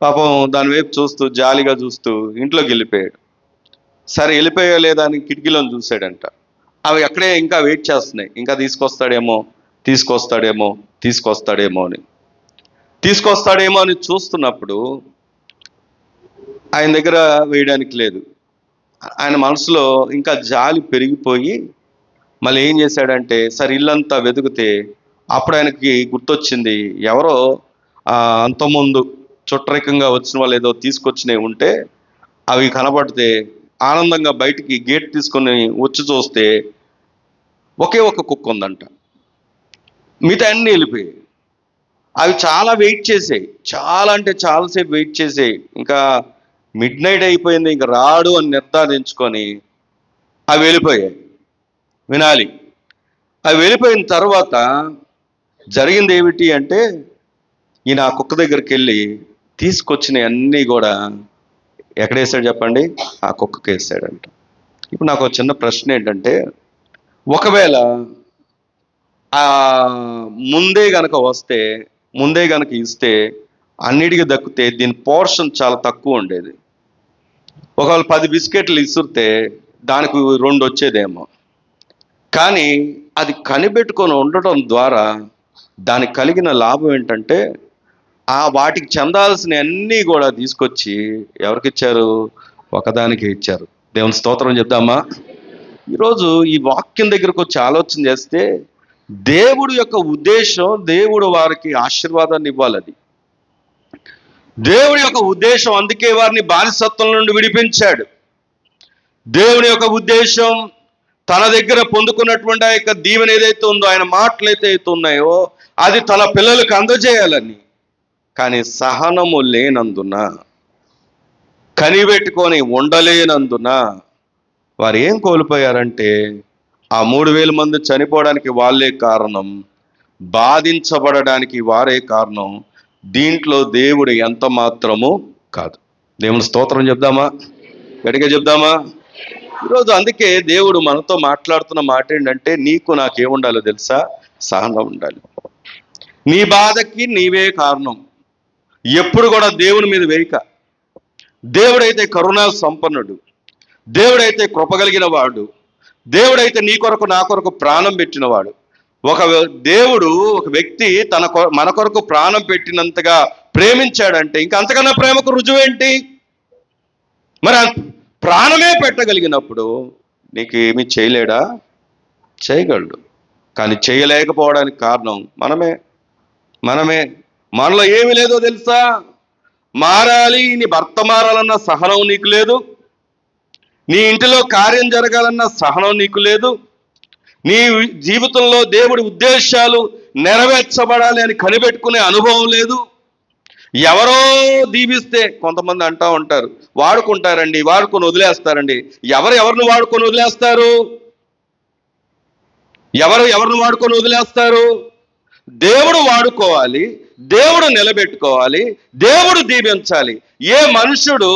పాపం దాని వైపు చూస్తూ జాలిగా చూస్తూ ఇంట్లోకి వెళ్ళిపోయాడు. సరే వెళ్ళిపోయా లేదా అని కిటికీలను చూశాడంట. అవి అక్కడే ఇంకా వెయిట్ చేస్తున్నాయి, ఇంకా తీసుకొస్తాడేమో అని చూస్తున్నప్పుడు ఆయన దగ్గర వేయడానికి లేదు. ఆయన మనసులో ఇంకా జాలి పెరిగిపోయి మళ్ళీ ఏం చేశాడంటే, సరే ఇల్లంతా వెతికితే అప్పుడు ఆయనకి గుర్తొచ్చింది, ఎవరో అంతకుముందు చుట్టరికంగా వచ్చిన వాళ్ళు ఏదో తీసుకొచ్చినవి ఉంటే అవి కనబడితే ఆనందంగా బయటికి గేట్ తీసుకొని వచ్చి చూస్తే ఒకే ఒక కుక్క ఉందంట. మిగతా అన్నీ వెళ్ళిపోయాయి. అవి చాలా వెయిట్ చేసాయి, చాలా అంటే చాలాసేపు వెయిట్ చేసాయి. ఇంకా మిడ్ నైట్ అయిపోయింది, ఇంకా రాడు అని నిర్ధారించుకొని అవి వెళ్ళిపోయాయి. వినాలి, అవి వెళ్ళిపోయిన తర్వాత జరిగింది ఏమిటి అంటే, ఈయన ఆ కుక్క దగ్గరికి వెళ్ళి తీసుకొచ్చిన అన్నీ కూడా ఎక్కడేసాడు చెప్పండి? ఆ కుక్కకి వేసాడంట. ఇప్పుడు నాకు ఒక చిన్న ప్రశ్న ఏంటంటే, ఒకవేళ ముందే గనక ఇస్తే అన్నిటికీ దక్కితే దీని పోర్షన్ చాలా తక్కువ ఉండేది. ఒకవేళ 10 బిస్కెట్లు ఇసురితే దానికి 2 వచ్చేదేమో. కానీ అది కనిపెట్టుకొని ఉండటం ద్వారా దానికి కలిగిన లాభం ఏంటంటే, వాటికి చెందాల్సిన అన్నీ కూడా తీసుకొచ్చి ఎవరికి ఇచ్చారు? ఒకదానికి ఇచ్చారు. దేవుని స్తోత్రం చెప్దామా? ఈరోజు ఈ వాక్యం దగ్గరకు వచ్చి ఆలోచన చేస్తే, దేవుడు యొక్క ఉద్దేశం, దేవుడు వారికి ఆశీర్వాదాన్ని ఇవ్వాలి. దేవుడి యొక్క ఉద్దేశం, అందుకే వారిని బానిసత్వం నుండి విడిపించాడు. దేవుని యొక్క ఉద్దేశం తన దగ్గర పొందుకున్నటువంటి ఆ యొక్క దీవెన ఏదైతే ఉందో, ఆయన మాటలు అయితే ఉన్నాయో అది తన పిల్లలకు అందజేయాలని. కానీ సహనము లేనందున, కనిపెట్టుకొని ఉండలేనందున వారు ఏం కోల్పోయారంటే, ఆ 3,000 మంది చనిపోవడానికి వాళ్ళే కారణం, బాధించబడడానికి వారే కారణం. దీంట్లో దేవుడు ఎంత మాత్రము కాదు. దేవుని స్తోత్రం చెప్దామా? గట్టిగా చెప్దామా? ఈరోజు అందుకే దేవుడు మనతో మాట్లాడుతున్న మాట ఏంటంటే, నీకు నాకేముండాలో తెలుసా? సహనం ఉండాలి. నీ బాధకి నీవే కారణం. ఎప్పుడు కూడా దేవుని మీద వేయక. దేవుడైతే కరుణా సంపన్నుడు, దేవుడైతే కృపగలిగిన వాడు, దేవుడైతే నీ కొరకు నా కొరకు ప్రాణం పెట్టినవాడు. దేవుడు ఒక వ్యక్తి మన కొరకు ప్రాణం పెట్టినంతగా ప్రేమించాడంటే ఇంకా అంతకన్నా ప్రేమకు రుజువేంటి? మరి ప్రాణమే పెట్టగలిగినప్పుడు నీకు ఏమీ చేయలేడా? చేయగలడు. కానీ చేయలేకపోవడానికి కారణం మనమే. మనలో ఏమి లేదో తెలుసా? మారాలి, నీ భర్త మారాలన్న సహనం నీకు లేదు, నీ ఇంటిలో కార్యం జరగాలన్న సహనం నీకు లేదు, నీ జీవితంలో దేవుడి ఉద్దేశాలు నెరవేర్చబడాలి అని కనిపెట్టుకునే అనుభవం లేదు. ఎవరో దీవిస్తే కొంతమంది అంటూ ఉంటారు, వాడుకుంటారండి, వాడుకొని వదిలేస్తారండి. ఎవరిని వాడుకొని వదిలేస్తారు? ఎవరిని వాడుకొని వదిలేస్తారు? దేవుడు వాడుకోవాలి, దేవుడు నిలబెట్టుకోవాలి, దేవుడు దీవించాలి. ఏ మనుషుడు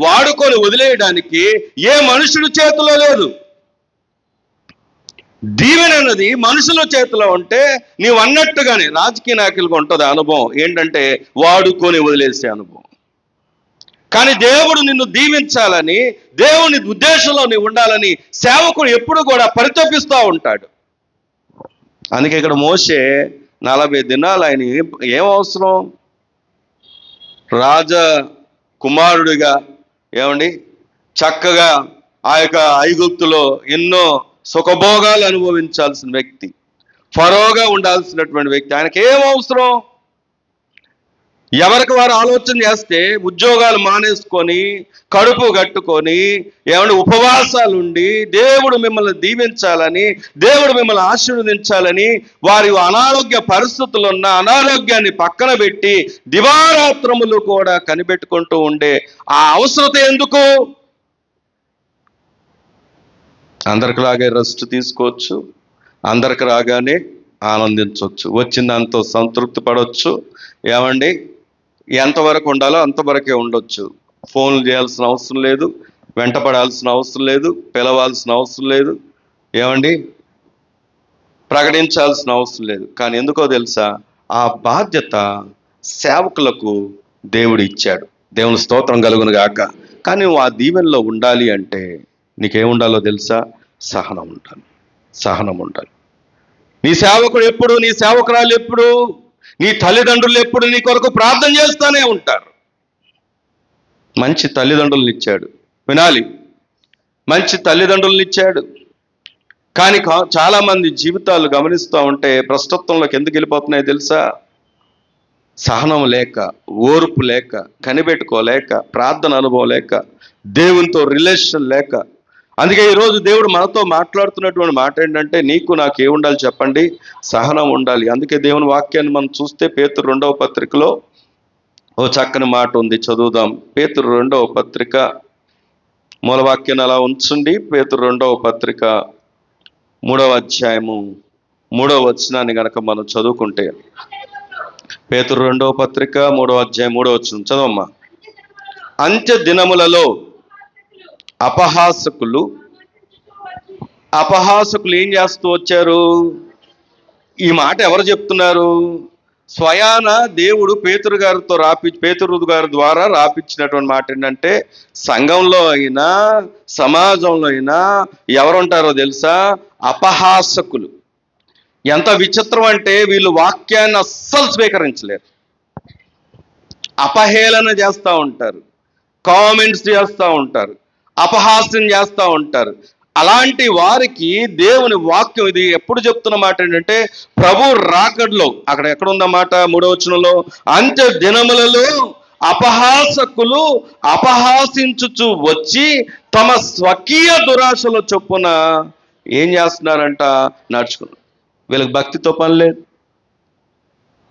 వాడుకొని వదిలేయడానికి ఏ మనుషుడు చేతిలో లేదు. దీవెన అన్నది మనుషుల చేతిలో ఉంటే నీవు అన్నట్టుగానే రాజకీయ నాయకులకు ఉంటుంది అనుభవం ఏంటంటే వాడుకొని వదిలేసే అనుభవం. కానీ దేవుడు నిన్ను దీవించాలని, దేవుని ఉద్దేశంలో నీవు ఉండాలని సేవకుడు ఎప్పుడు కూడా పరితపిస్తూ ఉంటాడు. అందుకే ఇక్కడ మోషే 40 దినాలు ఆయన ఏం అవసరం? రాజకుమారుడిగా చక్కగా ఆ యొక్క ఐగుప్తులో ఎన్నో సుఖభోగాలు అనుభవించాల్సిన వ్యక్తి, ఫరోగా ఉండాల్సినటువంటి వ్యక్తి, ఆయనకి ఏం అవసరం? ఎవరికి వారు ఆలోచన చేస్తే ఉద్యోగాలు మానేసుకొని కడుపు కట్టుకొని ఏమంటే ఉపవాసాలుండి దేవుడు మిమ్మల్ని దీవించాలని, దేవుడు మిమ్మల్ని ఆశీర్వదించాలని వారి అనారోగ్య పరిస్థితులు ఉన్న అనారోగ్యాన్ని పక్కన పెట్టి దివారాత్రములు కూడా కనిపెట్టుకుంటూ ఉండే ఆ అవసరత ఎందుకు? అందరికిలాగే రెస్ట్ తీసుకోవచ్చు, అందరికి రాగానే ఆనందించవచ్చు, వచ్చిన దాంతో సంతృప్తి పడవచ్చు. ఏమండి, ఎంతవరకు ఉండాలో అంతవరకే ఉండొచ్చు. ఫోన్లు చేయాల్సిన అవసరం లేదు, వెంటపడాల్సిన అవసరం లేదు, పిలవాల్సిన అవసరం లేదు, ఏమండి ప్రకటించాల్సిన అవసరం లేదు. కానీ ఎందుకో తెలుసా, ఆ బాధ్యత సేవకులకు దేవుడు ఇచ్చాడు. దేవుని స్తోత్రం కలుగును గాక. కానీ నువ్వు ఆ దీవెనలో ఉండాలి అంటే నీకేముండాలో తెలుసా? సహనం ఉండాలి, సహనం ఉండాలి. నీ సేవకుడు ఎప్పుడు, నీ సేవకురాలు ఎప్పుడు, నీ తల్లిదండ్రులు ఎప్పుడు నీ కొరకు ప్రార్థన చేస్తూనే ఉంటారు. మంచి తల్లిదండ్రులను ఇచ్చాడు, వినాలి, మంచి తల్లిదండ్రులను ఇచ్చాడు. కానీ చాలా మంది జీవితాలు గమనిస్తూ ఉంటే భ్రష్టత్వంలోకి ఎందుకు వెళ్ళిపోతున్నాయో తెలుసా? సహనం లేక, ఓర్పు లేక, కనిపెట్టుకోలేక, ప్రార్థన అనుభవం లేక, దేవునితో రిలేషన్ లేక. అందుకే ఈరోజు దేవుడు మనతో మాట్లాడుతున్నటువంటి మాట ఏంటంటే, నీకు నాకు ఏముండాలి చెప్పండి? సహనం ఉండాలి. అందుకే దేవుని వాక్యాన్ని మనం చూస్తే పేతురు 2వ పత్రికలో ఓ చక్కని మాట ఉంది, చదువుదాం. పేతురు 2వ పత్రిక మూలవాక్యాన్ని అలా ఉంచండి. పేతురు 2వ పత్రిక 3వ అధ్యాయము 3వ వచనాన్ని గనక మనం చదువుకుంటే, పేతురు 2వ పత్రిక 3వ అధ్యాయం 3వ వచనం చదవమ్మా. అంత్య దినములలో అపహాసకులు ఏం చేస్తూ వచ్చారు? ఈ మాట ఎవరు చెప్తున్నారు? స్వయాన దేవుడు పేతురు గారి ద్వారా రాపిచ్చినటువంటి మాట ఏంటంటే, సంఘంలో అయినా సమాజంలో అయినా ఎవరుంటారో తెలుసా? అపహాసకులు. ఎంత విచిత్రం అంటే, వీళ్ళు వాక్యాన్ని అస్సలు స్వీకరించలేరు, అపహేళన చేస్తూ ఉంటారు, కామెంట్స్ చేస్తూ ఉంటారు, అపహాస్యం చేస్తూ ఉంటారు. అలాంటి వారికి దేవుని వాక్యం ఇది ఎప్పుడు చెప్తున్న మాట ఏంటంటే, ప్రభు రాకడలో, అక్కడ ఎక్కడ ఉందన్నమాట? 3వ వచనంలో, అంత్య దినములలో అపహాసకులు అపహాసించుచు వచ్చి తమ స్వకీయ దురాశల చొప్పున ఏం చేస్తున్నారంట? నడుచుకున్నారు. వీళ్ళకి భక్తితో పని లేదు.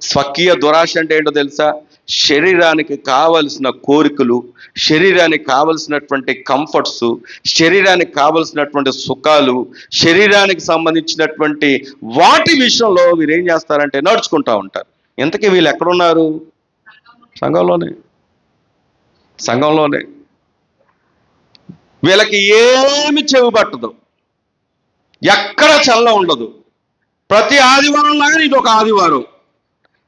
స్వకీయ దురాశ అంటే ఏంటో తెలుసా? శరీరానికి కావలసిన కోరికలు, శరీరానికి కావలసినటువంటి కంఫర్ట్స్, శరీరానికి కావలసినటువంటి సుఖాలు, శరీరానికి సంబంధించినటువంటి వాటి విషయంలో వీరు ఏం చేస్తారంటే నడుచుకుంటూ ఉంటారు. ఇంతకీ వీళ్ళు ఎక్కడున్నారు? సంఘంలోనే. వీళ్ళకి ఏమి చెవి పట్టదు, ఎక్కడ చల్ల ఉండదు. ప్రతి ఆదివారం లాగా ఇది ఒక ఆదివారం,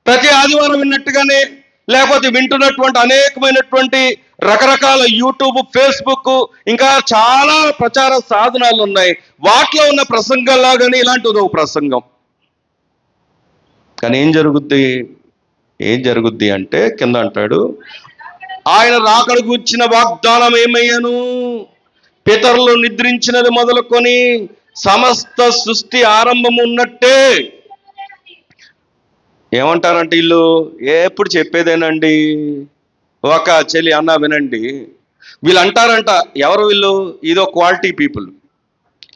ప్రతి ఆదివారం విన్నట్టుగానే, లేకపోతే వింటున్నటువంటి అనేకమైనటువంటి రకరకాల యూట్యూబ్, ఫేస్బుక్, ఇంకా చాలా ప్రచార సాధనాలు ఉన్నాయి. వాటిలో ఉన్న ప్రసంగంలాగానే ఇలాంటిది ఒక ప్రసంగం. కానీ ఏం జరుగుద్ది అంటే, కింద అంటాడు, ఆయన రాకడకు వచ్చిన వాగ్దానం ఏమయ్యాను? పితరులు నిద్రించినది మొదలుకొని సమస్త సృష్టి ఆరంభం ఉన్నట్టే. ఏమంటారంటే వీళ్ళు ఎప్పుడు చెప్పేదేనండి. ఒక చెల్లి అన్న వినండి, వీళ్ళు అంటారంట, ఎవరు వీళ్ళు? ఇదొక క్వాలిటీ పీపుల్,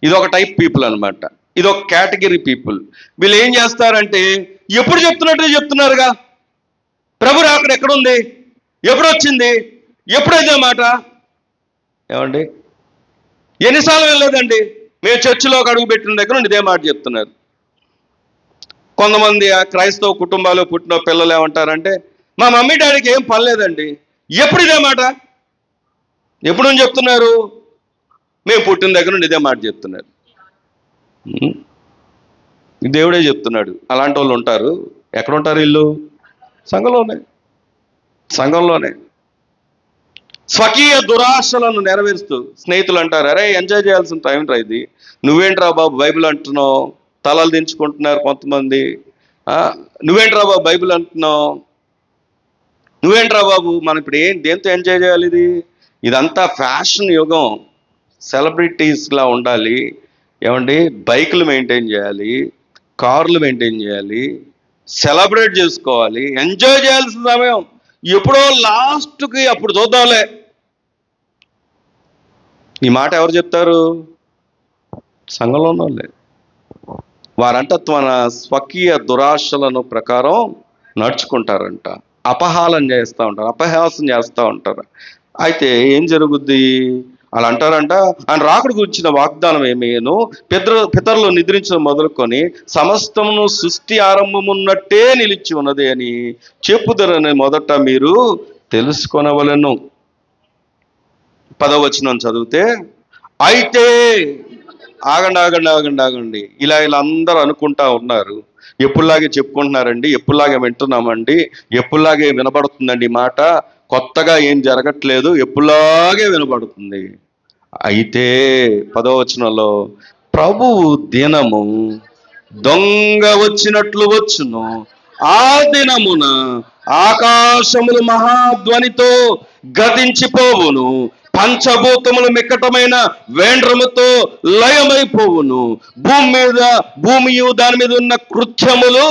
ఇదొక టైప్ పీపుల్ అనమాట, ఇదొక కేటగిరీ పీపుల్. వీళ్ళు ఏం చేస్తారంటే, ఎప్పుడు చెప్తున్నట్టు చెప్తున్నారుగా, ప్రభు రాకడ ఎక్కడుంది, ఎప్పుడు వచ్చింది, ఎప్పుడైతే మాట. ఏమండి, ఎన్నిసార్లు వెళ్ళలేదండి, మేము చర్చిలోకి అడుగు పెట్టిన దగ్గర నుండి ఇదే మాట చెప్తున్నారు. కొంతమంది క్రైస్తవ కుటుంబాలు పుట్టిన పిల్లలు ఏమంటారంటే, మా మమ్మీ డాడీకి ఏం పర్లేదండి, ఎప్పుడు ఇదే మాట, ఎప్పుడు నుంచి చెప్తున్నారు? మేము పుట్టిన దగ్గర నుండి ఇదే మాట చెప్తున్నారు. దేవుడే చెప్తున్నాడు. అలాంటి వాళ్ళు ఉంటారు. ఎక్కడ ఉంటారు వీళ్ళు? సంఘంలోనే. స్వకీయ దురాశలను నెరవేరుస్తూ స్నేహితులు అంటారు, అరే ఎంజాయ్ చేయాల్సిన టైం రా ఇది, నువ్వేంట్రా బాబు బైబిల్ అంటున్నావు? తలలు దించుకుంటున్నారు కొంతమంది. నువ్వేంట్రా బాబు బైబిల్ అంటున్నావు? నువ్వేంట్రా బాబు, మనం ఇప్పుడు దేంతో ఎంజాయ్ చేయాలి? ఇదంతా ఫ్యాషన్ యుగం, సెలబ్రిటీస్లా ఉండాలి. ఏమండి, బైకులు మెయింటైన్ చేయాలి, కార్లు మెయింటైన్ చేయాలి, సెలబ్రేట్ చేసుకోవాలి, ఎంజాయ్ చేయాల్సిన సమయం. ఎప్పుడో లాస్ట్కి అప్పుడు చూద్దాంలే. ఈ మాట ఎవరు చెప్తారు? సంఘంలో ఉన్న వాళ్ళే. వారంట తన స్వకీయ దురాశలను ప్రకారం నడుచుకుంటారంట, అపహాసం చేస్తూ ఉంటారు. అయితే ఏం జరుగుద్ది? అలా అంటారంట, ఆయన రాకడ గురించిన వాగ్దానం ఏమేను, పితరులు నిద్రించడం మొదలుకొని సమస్తమును సృష్టి ఆరంభమున్నట్టే నిలిచి ఉన్నది అని చెప్పుదరని మొదట మీరు తెలుసుకొనవలెను. 10వ వచనం చదివితే, అయితే ఆగండి, ఇలా అందరూ అనుకుంటా ఉన్నారు. ఎప్పుడులాగే చెప్పుకుంటున్నారండి, ఎప్పుడులాగే వింటున్నామండి, ఎప్పుడులాగే వినబడుతుందండి ఈ మాట, కొత్తగా ఏం జరగట్లేదు, ఎప్పుడులాగే వినబడుతుంది. అయితే 10వ వచనంలో, ప్రభువు దినము దొంగ వచ్చినట్లు వచ్చును, ఆ దినమున ఆకాశములు మహాధ్వనితో గతించిపోవును, పంచభూతములు మిక్కటమైన వేండ్రముతో లయమైపోవును, భూమియు దాని మీద ఉన్న కృత్యములు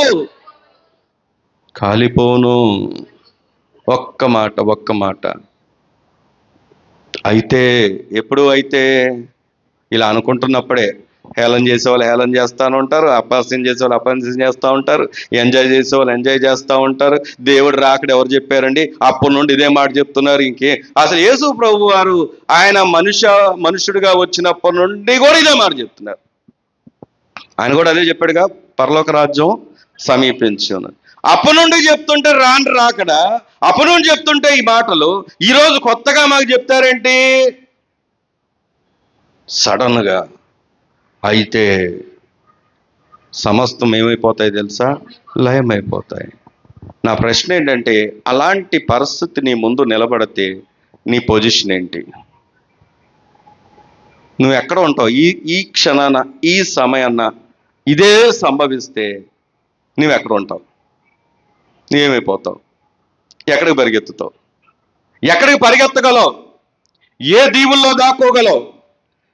కాలిపోను. ఒక్క మాట. అయితే ఎప్పుడు? అయితే ఇలా అనుకుంటున్నప్పుడే హేళన చేసేవాళ్ళు హేళన చేస్తూ ఉంటారు, అపహాస్యం చేసేవాళ్ళు అపహాస్యం చేస్తూ ఉంటారు, ఎంజాయ్ చేసేవాళ్ళు ఎంజాయ్ చేస్తూ ఉంటారు. దేవుడు రాకడ ఎవరు చెప్పారండి? అప్పటి నుండి ఇదే మాట చెప్తున్నారు. అసలు యేసు ప్రభు వారు ఆయన మనుషుడిగా వచ్చినప్పటి నుండి కూడా ఇదే మాట చెప్తున్నారు. ఆయన కూడా అదే చెప్పాడుగా, పరలోక రాజ్యం సమీపించి ఉన్నది. అప్పటి నుండి చెప్తుంటే రాకడ, అప్పటి నుండి చెప్తుంటే ఈ మాటలు ఈరోజు కొత్తగా మాకు చెప్తారేంటి సడన్గా? అయితే సమస్తం ఏమైపోతాయి తెలుసా? లయమైపోతాయి. నా ప్రశ్న ఏంటంటే, అలాంటి పరిస్థితి నీ ముందు నిలబడితే నీ పొజిషన్ ఏంటి? నువ్వు ఎక్కడ ఉంటావు? ఈ క్షణాన, ఈ సమయాన్న ఇదే సంభవిస్తే నువ్వు ఎక్కడ ఉంటావు? ఏమైపోతావు? ఎక్కడికి పరిగెత్తుతావు? ఎక్కడికి పరిగెత్తగలవు? ఏ దీవుల్లో దాక్కోగలవు?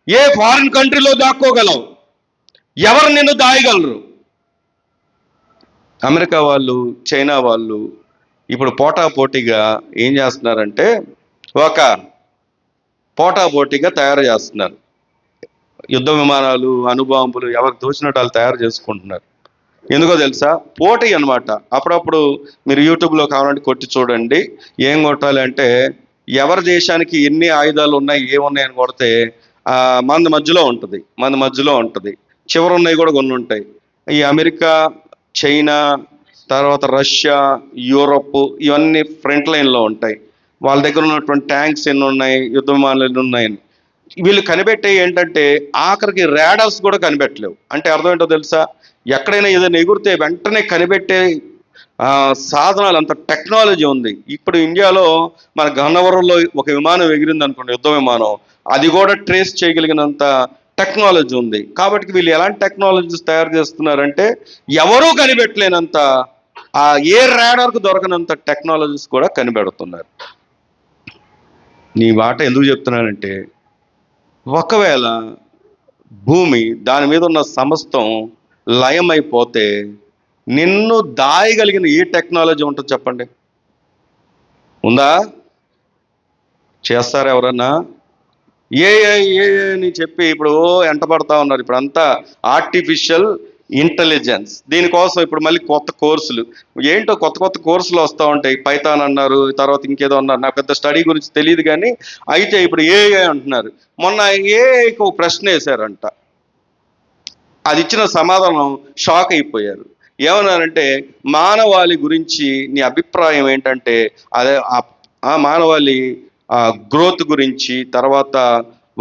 ఏ ఫారిన్ కంట్రీలో దాక్కోగలవు? ఎవరు నిన్ను దాయగలరు? అమెరికా వాళ్ళు, చైనా వాళ్ళు ఇప్పుడు పోటాపోటీగా ఏం చేస్తున్నారంటే, ఒక పోటాపోటీగా తయారు చేస్తున్నారు. యుద్ధ విమానాలు, అణుబాంబులు ఎవరికి తోచినట్టు వాళ్ళు తయారు చేసుకుంటున్నారు. ఎందుకో తెలుసా? పోటీ అనమాట. అప్పుడప్పుడు మీరు యూట్యూబ్లో కావాలంటే కొట్టి చూడండి. ఏం కొట్టాలి అంటే, ఎవరి దేశానికి ఎన్ని ఆయుధాలు ఉన్నాయి, ఏమున్నాయని కొడితే మన మధ్యలో ఉంటుంది. చివరి ఉన్నాయి కూడా కొన్ని ఉంటాయి. ఈ అమెరికా, చైనా, తర్వాత రష్యా, యూరప్, ఇవన్నీ ఫ్రంట్ లైన్లో ఉంటాయి. వాళ్ళ దగ్గర ఉన్నటువంటి ట్యాంక్స్ ఎన్ని ఉన్నాయి, యుద్ధ విమానాలు ఎన్ని ఉన్నాయని. వీళ్ళు కనిపెట్టే ఏంటంటే, ఆఖరికి రేడార్స్ కూడా కనిపెట్టలేవు. అంటే అర్థం ఏంటో తెలుసా? ఎక్కడైనా ఏదైనా ఎగురితే వెంటనే కనిపెట్టే సాధనాలు, అంత టెక్నాలజీ ఉంది. ఇప్పుడు ఇండియాలో మన గన్నవరంలో ఒక విమానం ఎగిరింది అనుకోండి, యుద్ధ విమానం, అది కూడా ట్రేస్ చేయగలిగినంత టెక్నాలజీ ఉంది. కాబట్టి వీళ్ళు ఎలాంటి టెక్నాలజీస్ తయారు చేస్తున్నారంటే, ఎవరూ కనిపెట్టలేనంత, ఏ రాడార్కు దొరకనంత టెక్నాలజీస్ కూడా కనిపెడుతున్నారు. నీ మాట ఎందుకు చెప్తున్నానంటే, ఒకవేళ భూమి, దాని మీద ఉన్న సమస్తం లయమైపోతే నిన్ను దాయగలిగిన ఏ టెక్నాలజీ ఉంటుంది చెప్పండి? ఉందా? చేస్తారా ఎవరన్నా? ఏ అని చెప్పి ఇప్పుడు ఎంటపడతా ఉన్నారు. ఇప్పుడు అంతా ఆర్టిఫిషియల్ ఇంటెలిజెన్స్. దీనికోసం ఇప్పుడు మళ్ళీ కొత్త కోర్సులు, ఏంటో కొత్త కోర్సులు వస్తూ ఉంటాయి. పైథాన్ అన్నారు, తర్వాత ఇంకేదో అన్నారు, నాకు పెద్ద స్టడీ గురించి తెలియదు. కానీ అయితే ఇప్పుడు ఏఐ అంటున్నారు. మొన్న ఏఐకి ఒక ప్రశ్న వేశారంట, అది ఇచ్చిన సమాధానం షాక్ అయిపోయారు. ఏమన్నారంటే, మానవాళి గురించి నీ అభిప్రాయం ఏంటంటే, అదే ఆ మానవాళి గ్రోత్ గురించి, తర్వాత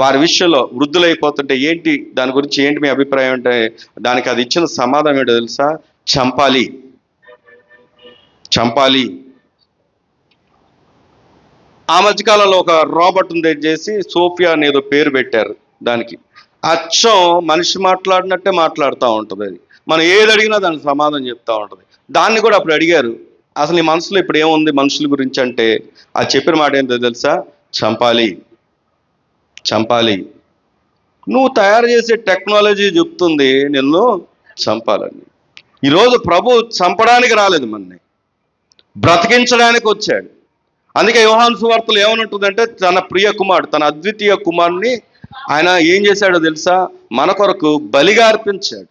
వారి విషయంలో వృద్ధులైపోతుంటే ఏంటి, దాని గురించి ఏంటి మీ అభిప్రాయం అంటే, దానికి అది ఇచ్చిన సమాధానం ఏంటో తెలుసా? చంపాలి. ఆ మధ్యకాలంలో ఒక రోబోట్ చేసి సోఫియా అనేదో పేరు పెట్టారు దానికి. అచ్చం మనిషి మాట్లాడినట్టే మాట్లాడుతూ ఉంటుంది అది. మనం ఏది అడిగినా దానికి సమాధానం చెప్తూ ఉంటుంది. దాన్ని కూడా అప్పుడు అడిగారు, అసలు నీ మనసులో ఇప్పుడు ఏముంది మనుషుల గురించి అంటే, అది చెప్పిన మాట ఏంటో తెలుసా? చంపాలి. నువ్వు తయారు చేసే టెక్నాలజీ చెప్తుంది నిన్ను చంపాలని. ఈరోజు ప్రభు చంపడానికి రాలేదు, మనని బ్రతికించడానికి వచ్చాడు. అందుకే యోహాను సువార్తలు ఏమనుంటుందంటే తన ప్రియ కుమారుడు, తన అద్వితీయ కుమారుని ఆయన ఏం చేశాడో తెలుసా? మన కొరకు బలిగా అర్పించాడు.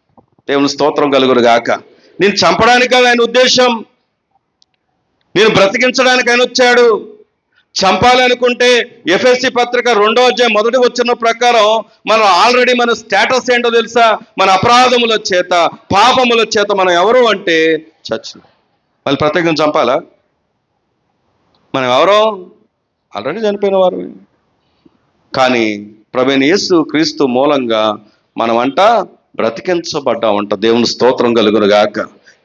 దేవుని స్తోత్రం కలుగురు గాక. నేను చంపడానికి కాదు ఆయన ఉద్దేశం, నేను బ్రతికించడానికి ఆయన వచ్చాడు. చంపాలి అనుకుంటే ఎఫెసీ పత్రిక 2వ అధ్యాయం 1వ వచనం ప్రకారం మనం ఆల్రెడీ మన స్టేటస్ ఏంటో తెలుసా? మన అపరాధముల చేత, పాపముల చేత మనం ఎవరు అంటే చచ్చిన. మళ్ళీ ప్రత్యేకంగా చంపాలా? మనం ఎవరో ఆల్రెడీ చనిపోయిన వారు. కానీ ప్రభువైన యేసు క్రీస్తు మూలంగా మనమంట బ్రతికించబడ్డామంట. దేవుని స్తోత్రం కలుగును గాక.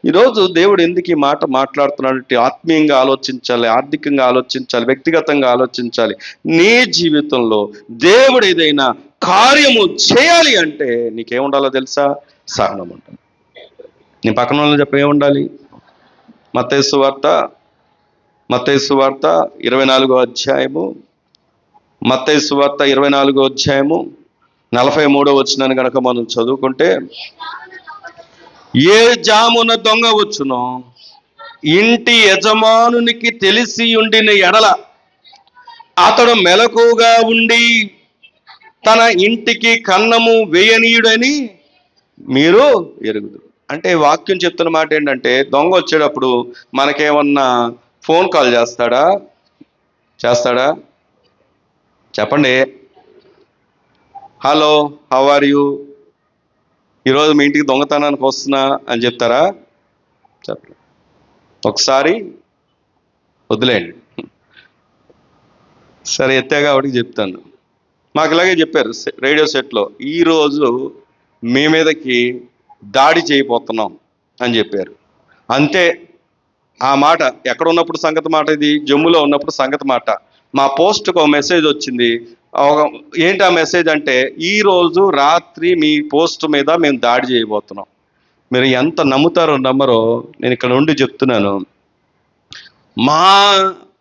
ఈరోజు దేవుడు ఎందుకు ఈ మాట మాట్లాడుతున్నాడంటే ఆత్మీయంగా ఆలోచించాలి, ఆర్థికంగా ఆలోచించాలి, వ్యక్తిగతంగా ఆలోచించాలి. నీ జీవితంలో దేవుడు ఏదైనా కార్యము చేయాలి అంటే నీకేముండాలో తెలుసా? సహనం ఉండాలి. నీ పక్కన వాళ్ళని చెప్ప ఏముండాలి? మత్తయి సువార్త 24వ అధ్యాయము, మత్తయి సువార్త 24వ అధ్యాయము 43వ వచనాన్ని కనుక మనం చదువుకుంటే, ఏ జామున దొంగ వచ్చునో ఇంటి యజమానునికి తెలిసి ఉండిన ఎడల అతడు మెలకుగా ఉండి తన ఇంటికి కన్నము వేయనీయుడని మీరు ఎరుగుదురు. అంటే వాక్యం చెప్తున్న మాట ఏంటంటే, దొంగ వచ్చేటప్పుడు మనకేమన్నా ఫోన్ కాల్ చేస్తాడా? చెప్పండి. హలో, హౌ ఆర్ యూ, ఈరోజు మీ ఇంటికి దొంగతనానికి వస్తున్నా అని చెప్తారా? చెప్పండి. ఒకసారి వదిలేండి. సరే, ఎత్తే కాబట్టి చెప్తాను. మాకు ఇలాగే చెప్పారు రేడియో సెట్లో, ఈరోజు మీ మీదకి దాడి చేయబోతున్నాం అని చెప్పారు. అంతే. ఆ మాట ఎక్కడ ఉన్నప్పుడు సంగతి మాట, ఇది జమ్ములో ఉన్నప్పుడు సంగతి మాట. మా పోస్ట్కి ఒక మెసేజ్ వచ్చింది. ఏంటి ఆ మెసేజ్ అంటే, ఈరోజు రాత్రి మీ పోస్ట్ మీద మేము దాడి చేయబోతున్నాం. మీరు ఎంత నమ్ముతారో నమ్మరో నేను ఇక్కడ నుండి చెప్తున్నాను. మా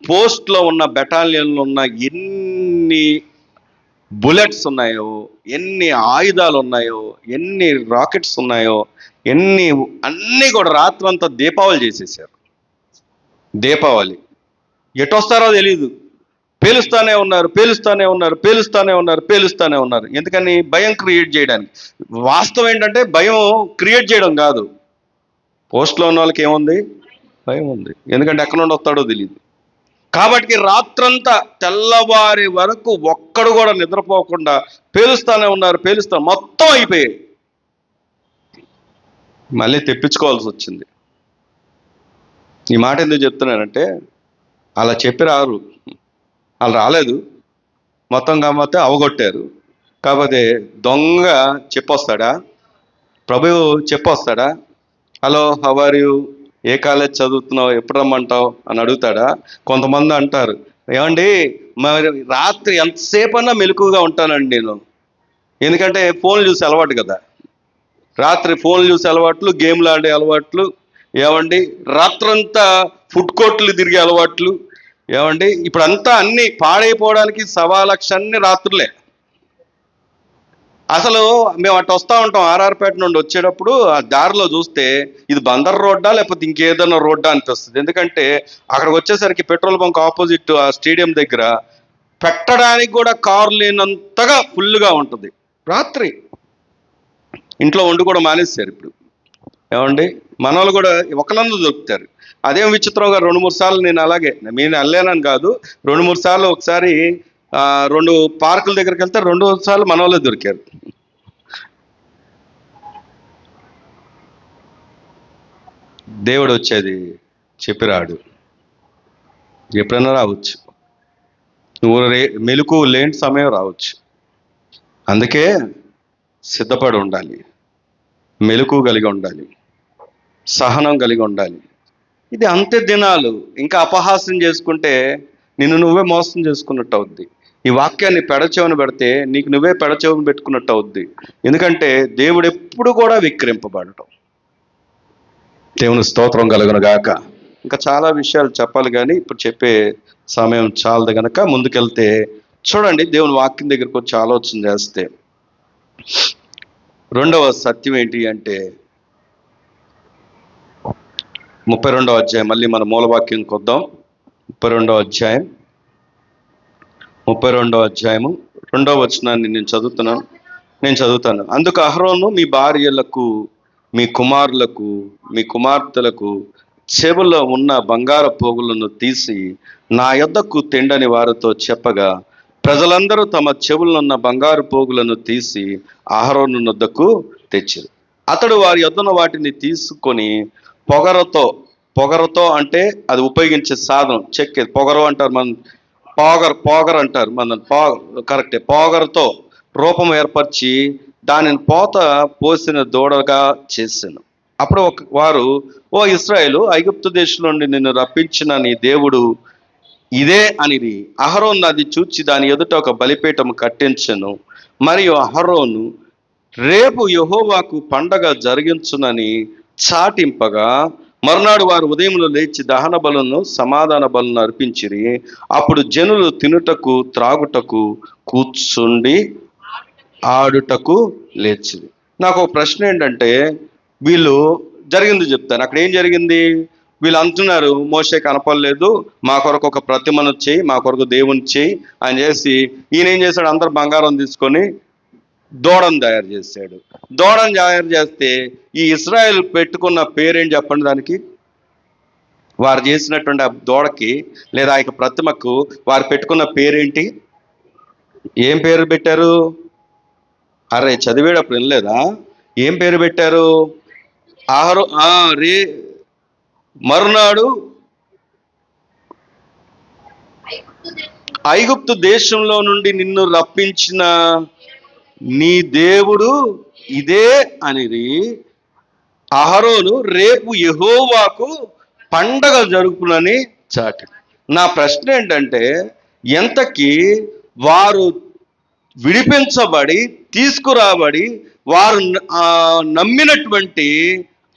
పోస్ట్లో ఉన్న బెటాలియన్లో ఉన్న ఎన్ని బుల్లెట్స్ ఉన్నాయో, ఎన్ని ఆయుధాలు ఉన్నాయో, ఎన్ని రాకెట్స్ ఉన్నాయో, అన్నీ కూడా రాత్రంతా దీపావళి చేసేసారు. దీపావళి ఎటొస్తారో తెలియదు, పేలుస్తానే ఉన్నారు. ఎందుకని? భయం క్రియేట్ చేయడానికి. వాస్తవం ఏంటంటే భయం క్రియేట్ చేయడం కాదు. పోస్ట్లో ఉన్న వాళ్ళకి ఏముంది? భయం ఉంది. ఎందుకంటే ఎక్కడ నుండి వస్తాడో తెలియదు. కాబట్టి రాత్రంతా తెల్లవారి వరకు ఒక్కడు కూడా నిద్రపోకుండా పేలుస్తానే ఉన్నారు. మొత్తం అయిపోయాయి. మళ్ళీ తెప్పించుకోవాల్సి వచ్చింది. ఈ మాట ఎందుకు చెప్తున్నానంటే, అలా చెప్పి రారు, వాళ్ళు రాలేదు, మొత్తం కాకపోతే అవగొట్టారు. కాకపోతే దొంగ చెప్పొస్తాడా? ప్రభువు చెప్పొస్తాడా? హలో, హౌ ఆర్ యూ, ఏ కాలేజ్ చదువుతున్నావు, ఎప్పుడు రమ్మంటావు అని అడుగుతాడా? కొంతమంది అంటారు, ఏమండి మరి రాత్రి ఎంతసేపు అన్నా మెలకుగా ఉంటానండి నేను, ఎందుకంటే ఫోన్లు చూసి అలవాటు కదా. రాత్రి ఫోన్లు చూసే అలవాట్లు, గేమ్లు ఆడే అలవాట్లు, ఏమండి రాత్రంతా ఫుడ్ కోర్టులు తిరిగే అలవాట్లు, ఏమండి ఇప్పుడంతా అన్ని పాడైపోవడానికి 1,00,000 అన్ని రాత్రులే. అసలు మేము అటు వస్తూ ఉంటాం, ఆర్ఆర్పేట నుండి వచ్చేటప్పుడు ఆ దారిలో చూస్తే ఇది బందర్ రోడ్డా లేకపోతే ఇంకేదైనా రోడ్డా అనిపిస్తుంది. ఎందుకంటే అక్కడికి వచ్చేసరికి పెట్రోల్ బంక్ ఆపోజిట్ ఆ స్టేడియం దగ్గర పెట్టడానికి కూడా కారు లేనంతగా ఫుల్గా ఉంటుంది. రాత్రి ఇంట్లో వండు కూడా మానేస్తారు ఇప్పుడు. ఏమండి మనోళ్ళు కూడా ఒకళ్ళందరూ దొరుకుతారు. అదేం విచిత్రంగా 2-3 సార్లు నేను అలాగే, నేను వెళ్ళానని కాదు, 2-3 సార్లు, ఒకసారి 2 పార్కుల దగ్గరికి వెళ్తే 2 సార్లు మనోళ్ళే దొరికారు. దేవుడు వచ్చేది చెప్పిరాడు, ఎప్పుడైనా రావచ్చు. నువ్వు మెలకు లేని సమయం రావచ్చు. అందుకే సిద్ధపడి ఉండాలి, మెలకు కలిగి ఉండాలి, సహనం కలిగి ఉండాలి. ఇది అంత్య దినాలు. ఇంకా అపహాస్యం చేసుకుంటే నిన్ను నువ్వే మోసం చేసుకున్నట్టు అవుద్ది. ఈ వాక్యాన్ని పెడచెవిన పెడితే నీకు నువ్వే పెడచెవిన పెట్టుకున్నట్టు అవుద్ది. ఎందుకంటే దేవుడు ఎప్పుడు కూడా విక్రింపబడటం. దేవుని స్తోత్రం కలుగును గాక. ఇంకా చాలా విషయాలు చెప్పాలి కానీ ఇప్పుడు చెప్పే సమయం చాలదు గనక ముందుకెళ్తే చూడండి, దేవుని వాక్యం దగ్గరకు వచ్చి ఆలోచన చేస్తే రెండవ సత్యం ఏంటి అంటే 32వ అధ్యాయం, మళ్ళీ మన మూలవాక్యంకి వద్దాం. 32వ అధ్యాయం 32వ అధ్యాయము 2వ వచనాన్ని నేను చదువుతాను. అందుకు అహరోను మీ భార్యలకు, మీ కుమారులకు, మీ కుమార్తెలకు చెవులో ఉన్న బంగారు పోగులను తీసి నా యొద్దకు తెండని వారితో చెప్పగా, ప్రజలందరూ తమ చెవుల్లో ఉన్న బంగారు పోగులను తీసి అహరోను వద్దకు తెచ్చిరి. అతడు వారి యొద్దన వాటిని తీసుకొని పొగరతో అంటే అది ఉపయోగించే సాధనం, చెక్కే పొగరు అంటారు, మన పోగర్ అంటారు, మన కరెక్టే, పోగరతో రూపం ఏర్పరిచి దానిని పోత పోసిన దూడగా చేశాను. అప్పుడు వారు, ఓ ఇశ్రాయేలు, ఐగుప్తు దేశం నుండి నిన్ను రప్పించిన నీ దేవుడు ఇదే అనిది. అహరోను అది చూచి దాని ఎదుట ఒక బలిపీఠం కట్టించెను. మరియు అహరోను రేపు యెహోవాకు పండగ జరిగించునని చాటింపగా, మరునాడు వారు ఉదయంలో లేచి దహన బలులను సమాధాన బలులను అర్పించిరి. అప్పుడు జనులు తినుటకు త్రాగుటకు కూర్చుండి ఆడుటకు లేచిరి. నాకు ఒక ప్రశ్న ఏంటంటే, వీళ్ళు జరిగింది చెప్తాను. అక్కడ ఏం జరిగింది? వీళ్ళు అంటున్నారు, మోషే కనపడలేదు, మా కొరకు ఒక ప్రతిమను చేయి, మా కొరకు దేవుని చేయి అని చేసి, ఈయన ఏం చేశాడు? అందరు బంగారం తీసుకొని దూడను తయారు చేశాడు. దూడను తయారు చేస్తే ఈ ఇశ్రాయేల్ పెట్టుకున్న పేరేం చెప్పండి దానికి? వారు చేసినటువంటి ఆ దూడకి లేదా ఆ ప్రతిమకు వారు పెట్టుకున్న పేరేంటి? ఏం పేరు పెట్టారు? అరే చదివేటప్పుడు వినలేదా? ఏం పేరు పెట్టారు? మరునాడు ఐగుప్తు దేశంలో నుండి నిన్ను రప్పించిన నీ దేవుడు ఇదే అనేది. అహరోను రేపు యెహోవాకు పండగ జరుపునని చాటి. నా ప్రశ్న ఏంటంటే, ఎంతకి వారు విడిపించబడి తీసుకురాబడి వారు నమ్మినటువంటి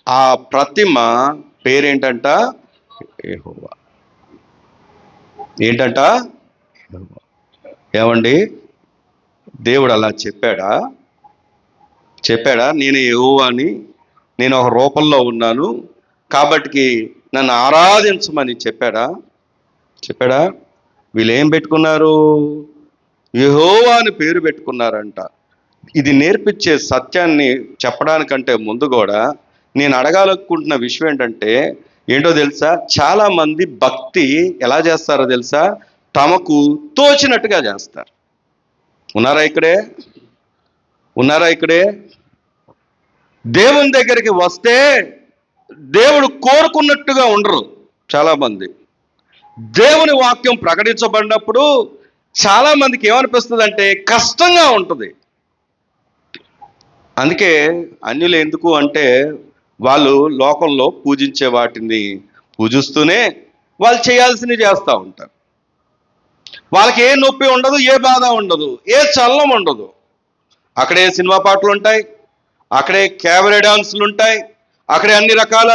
ఆ ప్రతిమ పేరేంటంట? యెహోవా. ఏంటంట? ఏమండి, దేవుడు అలా చెప్పాడా? నేను యెహోవాని, నేను ఒక రూపంలో ఉన్నాను కాబట్టి నన్ను ఆరాధించమని చెప్పాడా? వీళ్ళు ఏం పెట్టుకున్నారు? యెహోవా అని పేరు పెట్టుకున్నారంట. ఇది నేర్పించే సత్యాన్ని చెప్పడానికంటే ముందు కూడా నేను అడగాలనుకుంటున్న విషయం ఏంటో తెలుసా? చాలా మంది భక్తి ఎలా చేస్తారో తెలుసా? తమకు తోచినట్టుగా చేస్తారు. ఉన్నారా ఇక్కడే? దేవుని దగ్గరికి వస్తే దేవుడు కోరుకున్నట్టుగా ఉండరు చాలా మంది. దేవుని వాక్యం ప్రకటించబడినప్పుడు చాలా మందికి ఏమనిపిస్తుంది అంటే కష్టంగా ఉంటుంది. అందుకే అన్యులు ఎందుకు అంటే, వాళ్ళు లోకంలో పూజించే వాటిని పూజిస్తూనే వాళ్ళు చేయాల్సినవి చేస్తూ ఉంటారు. వాళ్ళకి ఏ నొప్పి ఉండదు, ఏ బాధ ఉండదు, ఏ చలనం ఉండదు. అక్కడే సినిమా పాటలు ఉంటాయి, అక్కడే క్యాబరే డాన్సులు ఉంటాయి, అక్కడే అన్ని రకాల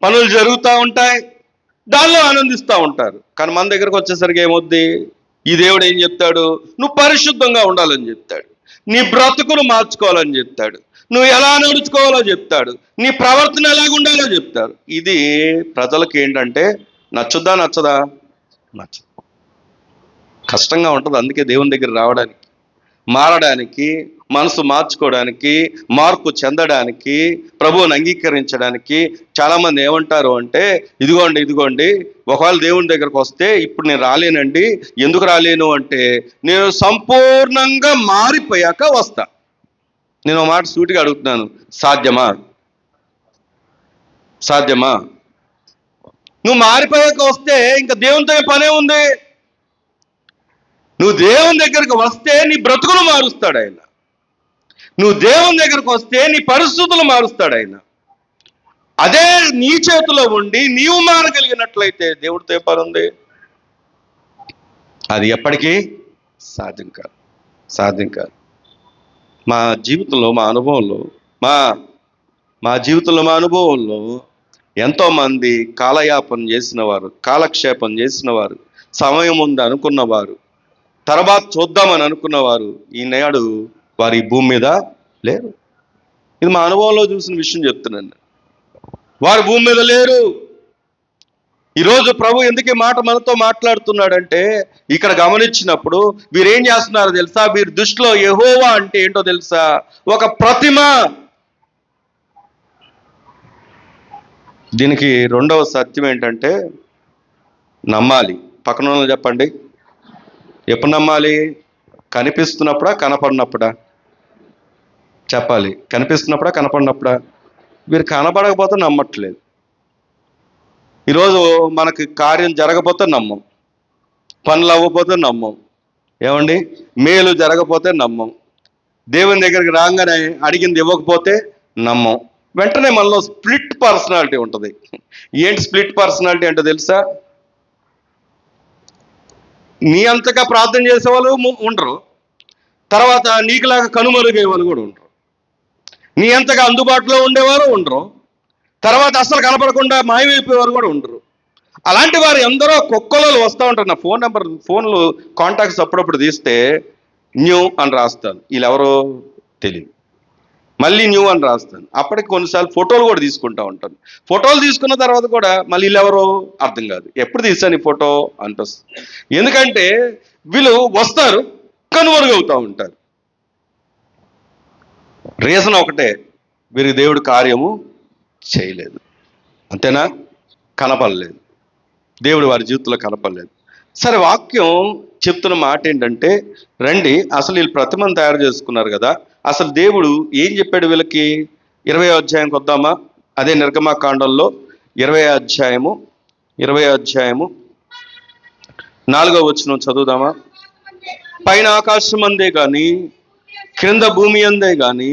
పనులు జరుగుతూ ఉంటాయి, దానిలో ఆనందిస్తూ ఉంటారు. కానీ మన దగ్గరకు వచ్చేసరికి ఏమవుద్ది? ఈ దేవుడు ఏం చెప్తాడు? నువ్వు పరిశుద్ధంగా ఉండాలని చెప్తాడు, నీ బ్రతుకును మార్చుకోవాలని చెప్తాడు, నువ్వు ఎలా నడుచుకోవాలో చెప్తాడు, నీ ప్రవర్తన ఎలాగుండాలో చెప్తాడు. ఇది ప్రజలకు ఏంటంటే నచ్చదా? నచ్చదు. కష్టంగా ఉంటుంది. అందుకే దేవుని దగ్గర రావడానికి, మారడానికి, మనసు మార్చుకోవడానికి, మార్పు చెందడానికి, ప్రభువుని అంగీకరించడానికి చాలామంది ఏమంటారు అంటే, ఇదిగోండి ఒకవేళ దేవుని దగ్గరకు వస్తే ఇప్పుడు నేను రాలేనండి. ఎందుకు రాలేను అంటే, నేను సంపూర్ణంగా మారిపోయాక వస్తా. నేను ఒక మాట సూటిగా అడుగుతున్నాను, సాధ్యమా? నువ్వు మారిపోయాక వస్తే ఇంకా దేవునితో పనే ఉంది. నువ్వు దేవుని దగ్గరకు వస్తే నీ బ్రతుకులు మారుస్తాడు ఆయన. నువ్వు దేవుని దగ్గరకు వస్తే నీ పరిస్థితులు మారుస్తాడు ఆయన. అదే నీ చేతిలో ఉండి నీవు మారగలిగినట్లయితే దేవుడితో పని ఉంది. అది ఎప్పటికీ సాధ్యం కాదు. మా జీవితంలో మా అనుభవంలో ఎంతోమంది కాలక్షేపం చేసిన వారు, సమయం ఉంది అనుకున్నవారు, తర్వాత చూద్దామని అనుకున్నవారు ఈనాడు వారి భూమి మీద లేరు. ఇది మా అనుభవంలో చూసిన విషయం చెప్తున్నాను. వారు భూమి మీద లేరు. ఈరోజు ప్రభు ఎందుకు ఈ మాట మనతో మాట్లాడుతున్నాడంటే, ఇక్కడ గమనించినప్పుడు వీరేం చేస్తున్నారో తెలుసా? వీరి దృష్టిలో యెహోవా అంటే ఏంటో తెలుసా? ఒక ప్రతిమ. దీనికి రెండవ సత్యం ఏంటంటే, నమ్మాలి. పక్కన వాళ్ళని చెప్పండి, ఎప్పుడు నమ్మాలి? కనిపిస్తున్నప్పుడా, కనపడినప్పుడా? చెప్పాలి. కనిపిస్తున్నప్పుడా, కనపడినప్పుడా? వీరు కనపడకపోతే నమ్మట్లేదు. ఈరోజు మనకి కార్యం జరగకపోతే నమ్మం, పనులు అవ్వకపోతే నమ్మం, ఏమండి, మేలు జరగకపోతే నమ్మం, దేవుని దగ్గరికి రాగానే అడిగింది ఇవ్వకపోతే నమ్మం. వెంటనే మనలో స్ప్లిట్ పర్సనాలిటీ ఉంటుంది. ఏంటి స్ప్లిట్ పర్సనాలిటీ అంటే తెలుసా? నీ అంతగా ప్రార్థన చేసేవాళ్ళు ఉండరు, తర్వాత నీకులాగా కనుమరుగే వాళ్ళు కూడా ఉండరు. నీ అంతగా అందుబాటులో ఉండేవారు ఉండరు, తర్వాత అసలు కనపడకుండా మాయమైపోయేవారు కూడా ఉండరు. అలాంటి వారు ఎందరో కుక్కలలో వస్తూ ఉంటారు. నా ఫోన్లు కాంటాక్ట్స్ అప్పుడప్పుడు తీస్తే న్యూ అని రాస్తాను, వీళ్ళెవరో తెలియదు. మళ్ళీ న్యూ అని రాస్తాను. అప్పటికి కొన్నిసార్లు ఫోటోలు కూడా తీసుకుంటూ ఉంటాను. ఫోటోలు తీసుకున్న తర్వాత కూడా మళ్ళీ వీళ్ళెవరో అర్థం కాదు. ఎప్పుడు తీసాను ఈ ఫోటో అనిపిస్తుంది. ఎందుకంటే వీళ్ళు వస్తారు, కనుమరుగవుతూ ఉంటారు. రీజన్ ఒకటే, వీరికి దేవుడు కార్యము చేయలేదు. అంతేనా? కనపడలేదు. దేవుడు వారి జీవితంలో కనపడలేదు. సరే, వాక్యం చెప్తున్న మాట ఏంటంటే, రండి, అసలు వీళ్ళు ప్రతిమను తయారు చేసుకున్నారు కదా, అసలు దేవుడు ఏం చెప్పాడు వీళ్ళకి? 20వ అధ్యాయంకి వద్దామా? అదే నిర్గమకాండంలో 20వ అధ్యాయము 4వ వచనం చదువుదామా? పైన ఆకాశం అందే కానీ, క్రింద భూమి అందే కానీ,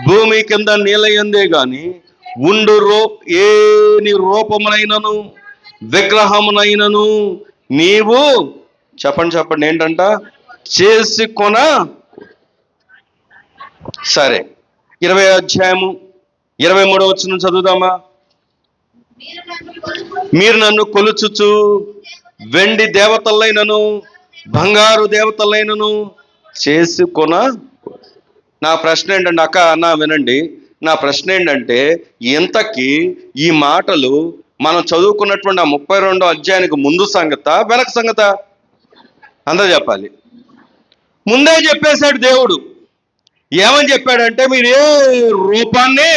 భూమి కింద నీళ్ళ అందే కానీ ఉండు ఏని రూపమునైనను విగ్రహమునైనను నీవు చెప్పండి ఏంటంట? చేసుకొన. సరే, 20వ అధ్యాయము 23వ వచనం చదువుదామా? మీరు నన్ను కొలుచుచు వెండి దేవతలైనను బంగారు దేవతలైనను చేసుకొన. నా ప్రశ్న ఏంటంటే, అన్న వినండి, నా ప్రశ్న ఏంటంటే, ఇంతకీ ఈ మాటలు మనం చదువుకున్నటువంటి ఆ 32వ అధ్యాయానికి ముందు సంగత, వెనక సంగత? అందరూ చెప్పాలి. ముందే చెప్పేశాడు దేవుడు. ఏమని చెప్పాడంటే, మీరు ఏ రూపాన్ని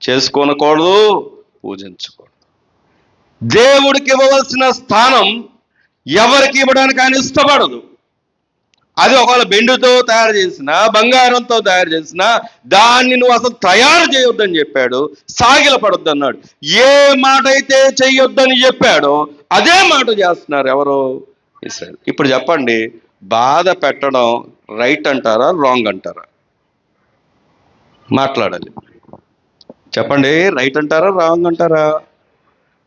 చేసుకోనకూడదు, పూజించకూడదు. దేవుడికి ఇవ్వవలసిన స్థానం ఎవరికి ఇవ్వడానికి ఆయన ఇష్టపడదు. అది ఒకవేళ బెండుతో తయారు చేసిన, బంగారంతో తయారు చేసిన దాన్ని నువ్వు అసలు తయారు చేయొద్దని చెప్పాడు. సాగిలపడొద్దు అన్నాడు. ఏ మాట అయితే చెయ్యొద్దని చెప్పాడో అదే మాట చేస్తున్నారు ఎవరు? ఇశ్రాయేలు. ఇప్పుడు చెప్పండి, బాధ పెట్టడం రైట్ అంటారా, రాంగ్ అంటారా? మాట్లాడాలి. చెప్పండి, రైట్ అంటారా, రాంగ్ అంటారా?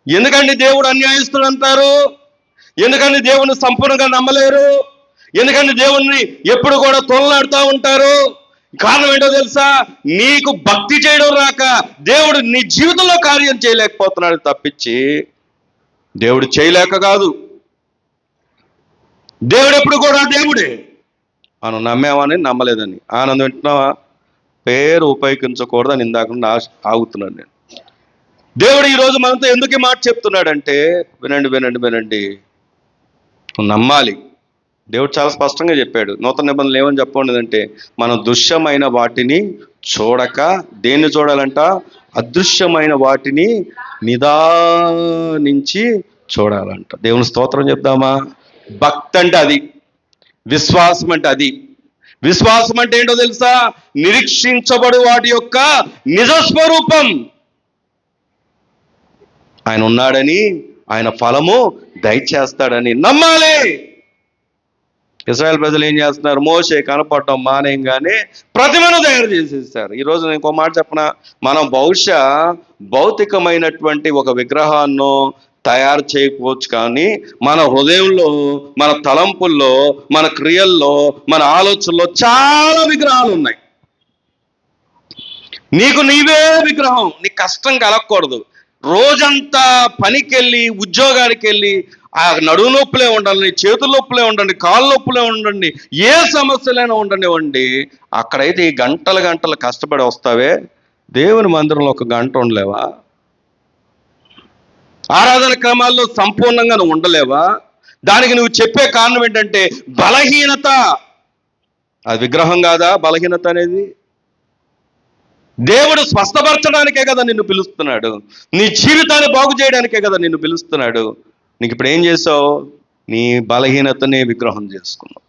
ఎందుకండి దేవుడు అన్యాయస్తుడు అంటారు? ఎందుకండి దేవుని సంపూర్ణంగా నమ్మలేరు? ఎందుకంటే దేవుణ్ణి ఎప్పుడు కూడా తోలనాడుతూ ఉంటారు? కారణం ఏంటో తెలుసా? నీకు భక్తి చేయడం రాక దేవుడు నీ జీవితంలో కార్యం చేయలేకపోతున్నాడు తప్పించి దేవుడు చేయలేక కాదు. దేవుడు ఎప్పుడు కూడా దేవుడే. మనం నమ్మేమని నమ్మలేదని ఆనందం వింటున్నావా? పేరు ఉపయోగించకూడదని ఇందాక ఆగుతున్నాను నేను. దేవుడు ఈరోజు మనతో ఎందుకు ఈ మాట చెప్తున్నాడంటే, వినండి, నమ్మాలి. దేవుడు చాలా స్పష్టంగా చెప్పాడు. నూతన నిబంధనలు ఏమని చెప్పండిదంటే, మనం దృశ్యమైన వాటిని చూడక దేన్ని చూడాలంట? అదృశ్యమైన వాటిని నిదానించి చూడాలంట. దేవుని స్తోత్రం చెప్దామా? భక్తి అంటే అది, విశ్వాసం అంటే అది. విశ్వాసం అంటే ఏంటో తెలుసా? నిరీక్షించబడు వాటి యొక్క నిజస్వరూపం. ఆయన ఉన్నాడని, ఆయన ఫలము దయచేస్తాడని నమ్మాలి. ఇశ్రాయేలు ప్రజలు ఏం చేస్తున్నారు? మోషే కనపడటం మానేయంగానే ప్రతిమను తయారు చేసేసారు. ఈరోజు నేను ఇంకో మాట చెప్పనా? మనం బహుశా భౌతికమైనటువంటి ఒక విగ్రహాన్ని తయారు చేయకపోవచ్చు, కానీ మన హృదయంలో, మన తలంపుల్లో, మన క్రియల్లో, మన ఆలోచనలో చాలా విగ్రహాలు ఉన్నాయి. నీకు నీవే విగ్రహం. నీకు కష్టం కలగకూడదు. రోజంతా పనికెళ్ళి, ఉద్యోగానికి వెళ్ళి, ఆ నడుము నొప్పులే ఉండండి, చేతుల నొప్పులే ఉండండి, కాళ్ళ నొప్పులే ఉండండి, ఏ సమస్యలైనా ఉండనివ్వండి, అక్కడైతే ఈ గంటలు కష్టపడి వస్తావే, దేవుని మందిరంలో ఒక గంట ఉండలేవా? ఆరాధన క్రమాల్లో సంపూర్ణంగా నువ్వు ఉండలేవా? దానికి నువ్వు చెప్పే కారణం ఏంటంటే బలహీనత. అది విగ్రహం కాదా బలహీనత అనేది? దేవుడు స్వస్థపరచడానికే కదా నిన్ను పిలుస్తున్నాడు. నీ జీవితాన్ని బాగు చేయడానికే కదా నిన్ను పిలుస్తున్నాడు. నీకు ఇప్పుడు ఏం చేసావు? నీ బలహీనతనే విగ్రహం చేసుకున్నావు.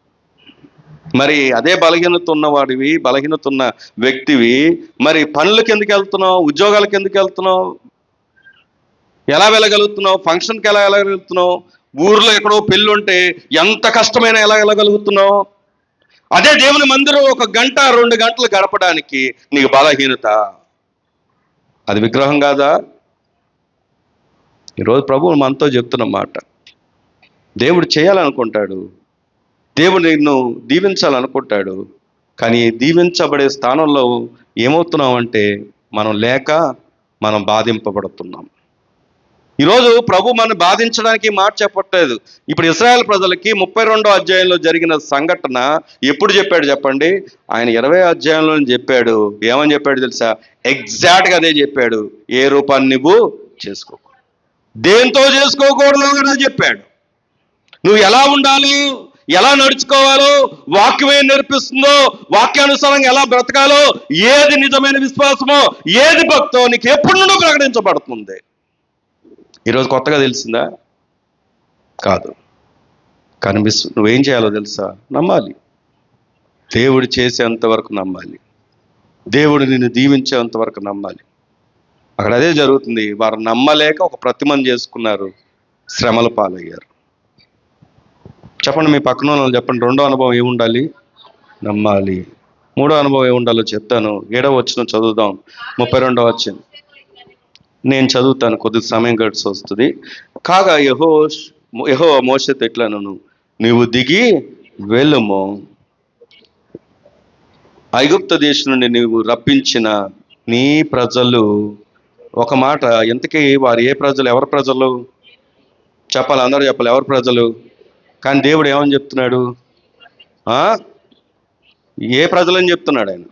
మరి అదే బలహీనత ఉన్నవాడివి, బలహీనత ఉన్న వ్యక్తివి, మరి పనులకు ఎందుకు వెళ్తున్నావు? ఉద్యోగాలకు ఎందుకు వెళ్తున్నావు? ఎలా వెళ్ళగలుగుతున్నావు? ఫంక్షన్కి ఎలా వెళ్ళగలుగుతున్నావు? ఊర్లో ఎక్కడో పెళ్ళి ఉంటే ఎంత కష్టమైనా ఎలా వెళ్ళగలుగుతున్నావు? అదే దేవుని మందిరం 1 గంట 2 గంటలు గడపడానికి నీకు బలహీనత. అది విగ్రహం కాదా? ఈరోజు ప్రభువు మనతో చెప్తున్న మాట, దేవుడు చేయాలనుకుంటాడు, దేవుడు నిన్ను దీవించాలనుకుంటాడు. కానీ దీవించబడే స్థానంలో ఏమవుతున్నాం అంటే మనం బాధింపబడుతున్నాం. ఈరోజు ప్రభు మనం బాధించడానికి మాట చెప్పట్లేదు. ఇప్పుడు ఇశ్రాయేల్ ప్రజలకి 32వ అధ్యాయంలో జరిగిన సంఘటన ఎప్పుడు చెప్పాడు చెప్పండి? ఆయన 20వ అధ్యాయంలో చెప్పాడు. ఏమని చెప్పాడు తెలుసా? ఎగ్జాక్ట్గా అదే చెప్పాడు. ఏ రూపాన్ని నువ్వు చేసుకో, దేంతో చేసుకోకూడదు అని చెప్పాడు. నువ్వు ఎలా ఉండాలో, ఎలా నడుచుకోవాలో వాక్యం ఏం నేర్పిస్తుందో, వాక్యానుసారంగా ఎలా బ్రతకాలో, ఏది నిజమైన విశ్వాసమో, ఏది భక్తో నీకు ఎప్పుడు నుండో ప్రకటించబడుతుంది. ఈరోజు కొత్తగా తెలిసిందా? కాదు. కానీ నువ్వేం చేయాలో తెలుసా? నమ్మాలి. దేవుడు చేసేంత వరకు నమ్మాలి. దేవుడు నిన్ను దీవించేంత వరకు నమ్మాలి. అక్కడ అదే జరుగుతుంది. వారు నమ్మలేక ఒక ప్రతిమను చేసుకున్నారు, శ్రమల పాలయ్యారు. చెప్పండి, మీ పక్కన వాళ్ళు చెప్పండి. 2వ అనుభవం ఏముండాలి? నమ్మాలి. 3వ అనుభవం ఏముండాలో చెప్తాను. 7వ వచనం చదువుదాం. 32వ వచనం నేను చదువుతాను, కొద్ది సమయం గడిచి వస్తుంది. కాగా యెహోవా మోషేతో ఇట్లనెను, నీవు దిగి వెళ్ళుము, ఐగుప్తు దేశం నుండి నీవు రప్పించిన నీ ప్రజలు. ఒక మాట, ఇంతకీ వారు ఏ ప్రజలు? ఎవరి ప్రజలు చెప్పాలి? అందరూ చెప్పాలి, ఎవరి ప్రజలు? కానీ దేవుడు ఏమని చెప్తున్నాడు? ఏ ప్రజలని చెప్తున్నాడు ఆయన.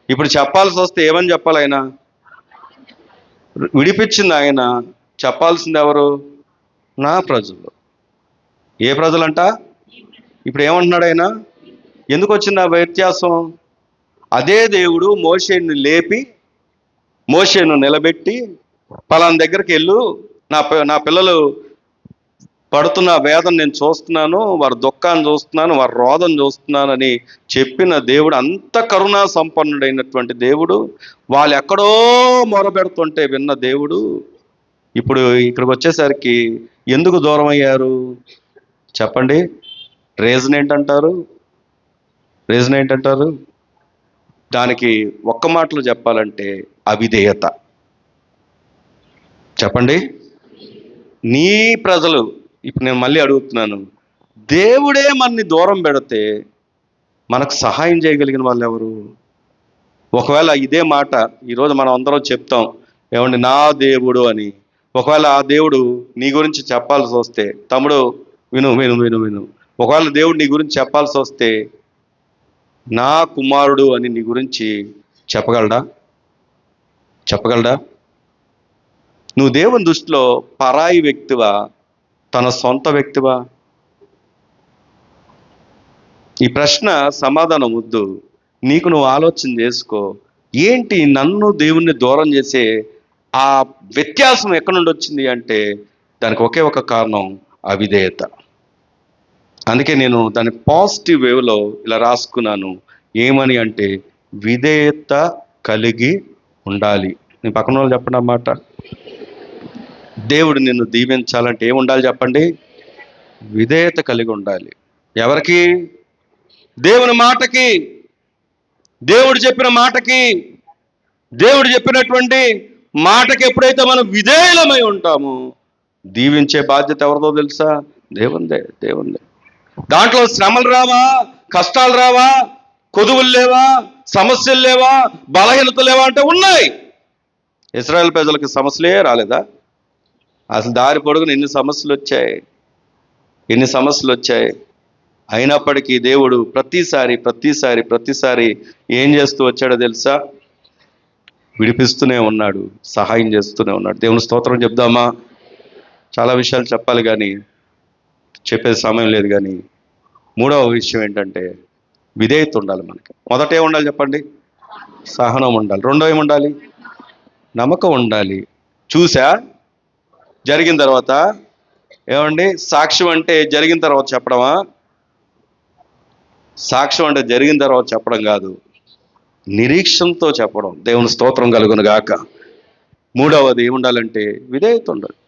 ఇప్పుడు చెప్పాల్సి వస్తే ఏమని చెప్పాలి? ఆయన విడిపించింది ఆయన, చెప్పాల్సింది ఎవరు? నా ప్రజలు. ఏ ప్రజలంట? ఇప్పుడు ఏమంటున్నాడు ఆయన? ఎందుకు వచ్చింది ఆ వ్యత్యాసం? అదే దేవుడు మోషేను లేపి, మోషేను నిలబెట్టి, పలానా దగ్గరికి వెళ్ళు, నా పిల్లలు పడుతున్న వేదన నేను చూస్తున్నాను, వారి దుఃఖాన్ని చూస్తున్నాను, వారి రోదన చూస్తున్నానని చెప్పిన దేవుడు, అంత కరుణా సంపన్నుడైనటువంటి దేవుడు, వాళ్ళు ఎక్కడో మొరపెడుతుంటే విన్న దేవుడు, ఇప్పుడు ఇక్కడికి వచ్చేసరికి ఎందుకు దూరం అయ్యారు చెప్పండి? రీజన్ ఏంటంటారు? దానికి ఒక్క మాటలో చెప్పాలంటే అవిధేయత. చెప్పండి. నీ ప్రజలు, ఇప్పుడు నేను మళ్ళీ అడుగుతున్నాను, దేవుడే మనని దూరం పెడితే మనకు సహాయం చేయగలిగిన వాళ్ళు ఎవరు? ఒకవేళ ఇదే మాట ఈరోజు మనం అందరం చెప్తాం, ఏమండి నా దేవుడు అని. ఒకవేళ ఆ దేవుడు నీ గురించి చెప్పాల్సి వస్తే, తమ్ముడు విను విను విను విను ఒకవేళ దేవుడు నీ గురించి చెప్పాల్సి వస్తే, నా కుమారుడు అని నీ గురించి చెప్పగలడా? నువ్వు దేవుని దృష్టిలో పరాయి వ్యక్తివా, తన సొంత వ్యక్తివా? ఈ ప్రశ్న సమాధానం వద్దు, నీకు నువ్వు ఆలోచన చేసుకో. ఏంటి నన్ను దేవుణ్ణి దూరం చేసే ఆ వ్యత్యాసం ఎక్కడి నుండి వచ్చింది అంటే, దానికి ఒకే ఒక కారణం, అవిధేయత. అందుకే నేను దాన్ని పాజిటివ్ వేవ్లో ఇలా రాసుకున్నాను. ఏమని అంటే, విధేయత కలిగి ఉండాలి. నీ పక్కన వాళ్ళు చెప్పండి అన్నమాట. దేవుడు నిన్ను దీవించాలంటే ఏముండాలి చెప్పండి? విధేయత కలిగి ఉండాలి. ఎవరికి? దేవుని మాటకి, దేవుడు చెప్పిన మాటకి. దేవుడు చెప్పినటువంటి మాటకి ఎప్పుడైతే మనం విధేయులమై ఉంటామో, దీవించే బాధ్యత ఎవరిదో తెలుసా? దేవుందే. దాంట్లో శ్రమలు రావా, కష్టాలు రావా, కొదువులు లేవా, సమస్యలు లేవా, బలహీనతలు లేవా అంటే ఉన్నాయి. ఇశ్రాయేల్ ప్రజలకు సమస్యలే రాలేదా? అసలు దారి పొడుగున ఎన్ని సమస్యలు వచ్చాయి. అయినప్పటికీ దేవుడు ప్రతిసారి ఏం చేస్తూ వచ్చాడో తెలుసా? విడిపిస్తూనే ఉన్నాడు, సహాయం చేస్తూనే ఉన్నాడు. దేవుని స్తోత్రం చెప్దామా? చాలా విషయాలు చెప్పాలి కానీ చెప్పే సమయం లేదు. కానీ మూడవ విషయం ఏంటంటే విధేయత ఉండాలి మనకి. మొదట ఏముండాలి చెప్పండి? సహనం ఉండాలి. రెండో ఏముండాలి? నమ్మకం ఉండాలి. చూసా జరిగిన తర్వాత ఏమండి? సాక్ష్యం అంటే జరిగిన తర్వాత చెప్పడమా? సాక్ష్యం అంటే జరిగిన తర్వాత చెప్పడం కాదు, నిరీక్షణతో చెప్పడం. దేవుని స్తోత్రం కలుగును గాక. మూడవది ఏముండాలంటే విధేయత ఉండాలి.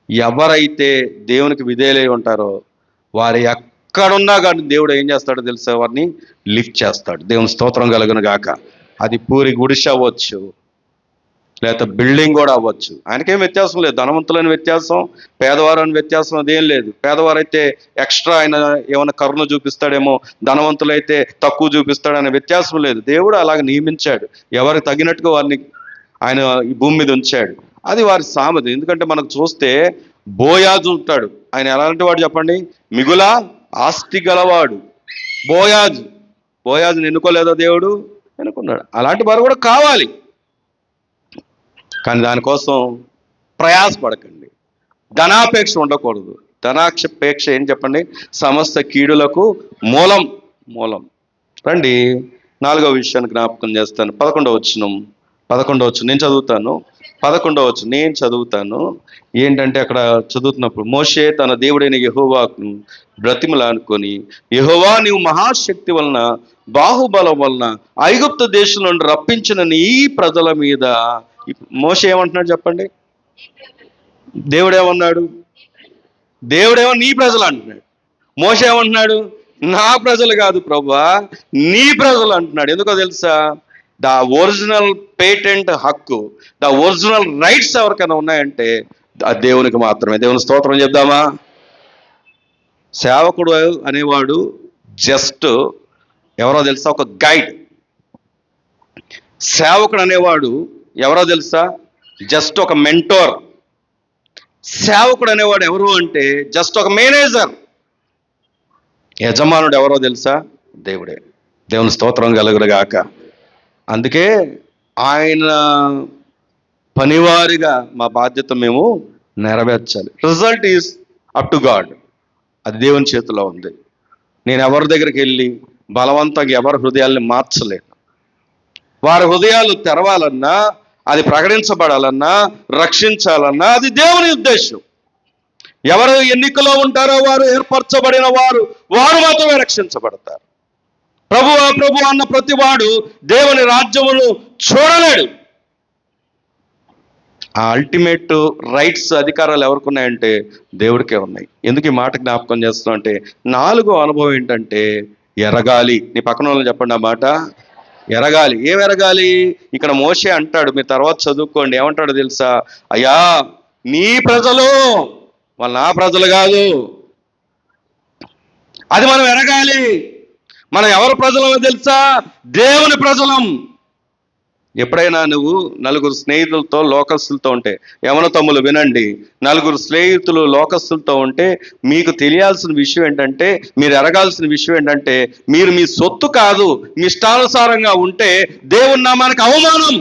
ఎవరైతే దేవునికి విధేయులై ఉంటారో వారు ఎక్కడున్నా కానీ దేవుడు ఏం చేస్తాడో తెలుసా? వారిని లిఫ్ట్ చేస్తాడు. దేవుని స్తోత్రం కలుగును గాక. అది పూరి గుడిసె అవ్వచ్చు, లేకపోతే బిల్డింగ్ కూడా అవ్వచ్చు. ఆయనకేం వ్యత్యాసం లేదు. ధనవంతులని వ్యత్యాసం, పేదవారు అని వ్యత్యాసం అదేం లేదు. పేదవారైతే ఎక్స్ట్రా ఆయన ఏమైనా కరుణ చూపిస్తాడేమో, ధనవంతులైతే తక్కువ చూపిస్తాడనే వ్యత్యాసం లేదు. దేవుడు అలాగ నియమించాడు. ఎవరికి తగినట్టుగా వారిని ఆయన ఈ భూమి మీద ఉంచాడు. అది వారి సామెత. ఎందుకంటే మనకు చూస్తే బోయాజు ఉంటాడు. ఆయన ఎలాంటి వాడు చెప్పండి? మిగుల ఆస్తి గలవాడు. బోయాజుని ఎన్నుకోలేదో దేవుడు? ఎన్నుకున్నాడు. అలాంటి వారు కూడా కావాలి. కానీ దానికోసం ప్రయాసపడకండి. ధనాపేక్ష ఉండకూడదు. ధనాపేక్ష ఏం చెప్పండి? సమస్త కీడులకు మూలం. రండి, 4వ విషయాన్ని జ్ఞాపకం చేస్తాను. 11వ వచనం నేను చదువుతాను. 11వ వచనం నేను చదువుతాను. ఏంటంటే అక్కడ చదువుతున్నప్పుడు మోషే తన దేవుడైన యెహోవాను బ్రతిమలానుకొని, యెహోవా నీవు మహాశక్తి వలన బాహుబలం వలన ఐగుప్తు దేశం నుండి రప్పించిన నీ ప్రజల మీద. మోషే ఏమంటున్నాడు చెప్పండి? దేవుడేమో నీ ప్రజలు అంటున్నాడు. మోషే ఏమంటున్నాడు? నా ప్రజలు కాదు ప్రభువా, నీ ప్రజలు అంటున్నాడు. ఎందుకో తెలుసా? ద ఒరిజినల్ పేటెంట్ హక్కు, ద ఒరిజినల్ రైట్స్ ఎవరికైనా ఉన్నాయంటే ఆ దేవునికి మాత్రమే. దేవుని స్తోత్రం చెప్దామా? సేవకుడు అనేవాడు జస్ట్ ఎవరో తెలుసా? ఒక గైడ్. సేవకుడు అనేవాడు ఎవరో తెలుసా? జస్ట్ ఒక మెంటోర్. సేవకుడు అనేవాడు ఎవరు అంటే జస్ట్ ఒక మేనేజర్. యజమానుడు ఎవరో తెలుసా? దేవుడే. దేవుని స్తోత్రం కలుగునుగాక. అందుకే ఆయన పనివారిగా మా బాధ్యత మేము నెరవేర్చాలి. Result is up to God. అది దేవుని చేతిలో ఉంది. నేను ఎవరి దగ్గరికి వెళ్ళి బలవంతంగా ఎవరి హృదయాల్ని మార్చలేను. వారి హృదయాలు తెరవాలన్నా, అది ప్రకటించబడాలన్నా, రక్షించాలన్నా అది దేవుని ఉద్దేశం. ఎవరు ఎన్నికలో ఉంటారో వారు, ఏర్పరచబడిన వారు మాత్రమే రక్షించబడతారు. ప్రభు అన్న ప్రతివాడు దేవుని రాజ్యమును చూడలేడు. ఆ అల్టిమేట్ రైట్స్, అధికారాలు ఎవరికి ఉన్నాయంటే దేవుడికే ఉన్నాయి. ఎందుకు ఈ మాట జ్ఞాపకం చేస్తున్నాం అంటే 4వ అనుభవం ఏంటంటే ఎరగాలి. నీ పక్కన వాళ్ళని చెప్పండి ఆ మాట. ఎరగాలి. ఏం ఎరగాలి? ఇక్కడ మోషే అంటాడు, మీరు తర్వాత చదువుకోండి. ఏమంటాడో తెలుసా? అయ్యా నీ ప్రజలు, వాళ్ళు నా ప్రజలు కాదు. అది మనం ఎరగాలి. మనం ఎవరి ప్రజలమో తెలుసా? దేవుని ప్రజలం. ఎప్పుడైనా నువ్వు నలుగురు స్నేహితులతో, లోకస్తులతో ఉంటే, యవన తమ్ములు వినండి, నలుగురు స్నేహితులు లోకస్తులతో ఉంటే మీకు తెలియాల్సిన విషయం ఏంటంటే, మీరు ఎరగాల్సిన విషయం ఏంటంటే, మీరు మీ సొత్తు కాదు, మీ ఇష్టానుసారంగా ఉంటే దేవుని నామానికి అవమానం.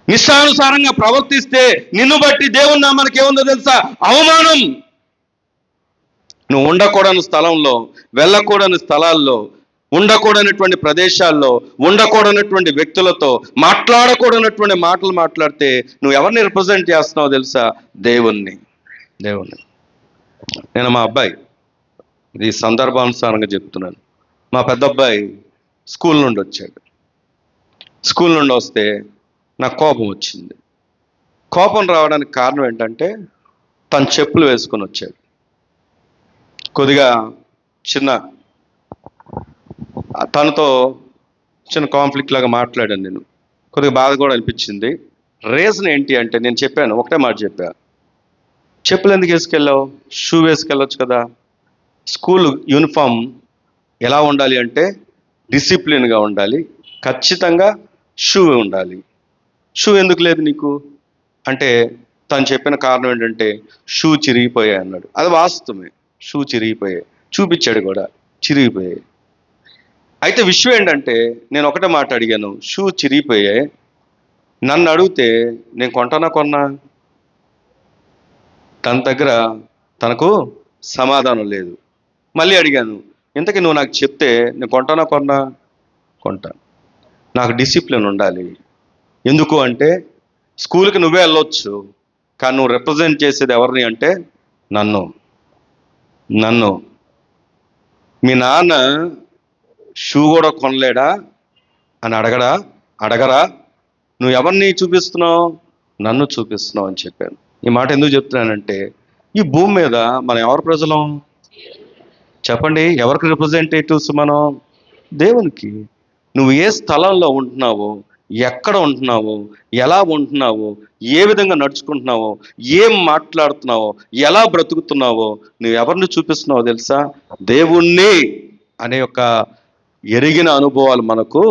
నిష్టానుసారంగా ప్రవర్తిస్తే నిన్ను బట్టి దేవుని నామానికి ఏముందో తెలుసా? అవమానం. నువ్వు ఉండకూడని స్థలంలో, వెళ్ళకూడని స్థలాల్లో, ఉండకూడనటువంటి ప్రదేశాల్లో, ఉండకూడనటువంటి వ్యక్తులతో, మాట్లాడకూడనటువంటి మాటలు మాట్లాడితే నువ్వు ఎవరిని రిప్రజెంట్ చేస్తున్నావో తెలుసా? దేవుణ్ణి. నేను మా అబ్బాయి, ఇది సందర్భానుసారంగా చెప్తున్నాను, మా పెద్ద అబ్బాయి స్కూల్ నుండి వచ్చాడు. స్కూల్ నుండి వస్తే నాకు కోపం వచ్చింది. కోపం రావడానికి కారణం ఏంటంటే తను చెప్పులు వేసుకొని వచ్చాడు. కొద్దిగా తనతో చిన్న కాన్ఫ్లిక్ట్ లాగా మాట్లాడాను నేను. కొద్దిగా బాధ కూడా అనిపించింది. రీజన్ ఏంటి అంటే నేను చెప్పాను, ఒకటే మాట చెప్పా, చెప్పులు ఎందుకు వేసుకెళ్ళావు? షూ వేసుకెళ్ళొచ్చు కదా. స్కూల్ యూనిఫామ్ ఎలా ఉండాలి అంటే డిసిప్లిన్గా ఉండాలి, ఖచ్చితంగా షూ ఉండాలి. షూ ఎందుకు లేదు నీకు అంటే తను చెప్పిన కారణం ఏంటంటే షూ చిరిగిపోయాయి అన్నాడు. అది వాస్తవమే, షూ చిరిగిపోయాయి, చూపించాడు కూడా, చిరిగిపోయాయి. అయితే విషయం ఏంటంటే నేను ఒకటే మాట అడిగాను, షూ చిరిగిపోయాయి, నన్ను అడిగితే నేను కొన్నా తన దగ్గర తనకు సమాధానం లేదు. మళ్ళీ అడిగాను, ఇంతకీ నువ్వు నాకు చెప్తే నేను కొంటాను. నాకు డిసిప్లిన్ ఉండాలి. ఎందుకు అంటే స్కూల్కి నువ్వే వెళ్ళొచ్చు, కానీ నువ్వు రిప్రజెంట్ చేసేది ఎవరిని అంటే నన్ను. మీ నాన్న షూ కూడా కొనలేడా అని అడగరా? నువ్వు ఎవరిని చూపిస్తున్నావు? నన్ను చూపిస్తున్నావు అని చెప్పాను. ఈ మాట ఎందుకు చెప్తున్నానంటే, ఈ భూమి మీద మనం ఎవరి ప్రజలం చెప్పండి? ఎవరికి రిప్రజెంటేటివ్స్ మనం? దేవునికి. నువ్వు ఏ స్థలంలో ఉంటున్నావో, ఎక్కడ ఉంటున్నావో, ఎలా ఉంటున్నావో, ఏ విధంగా నడుచుకుంటున్నావో, ఏం మాట్లాడుతున్నావో, ఎలా బ్రతుకుతున్నావో, నువ్వు ఎవరిని చూపిస్తున్నావో తెలుసా? దేవుణ్ణి అనే ఒక ఎరిగిన అనుభవాలు మనకు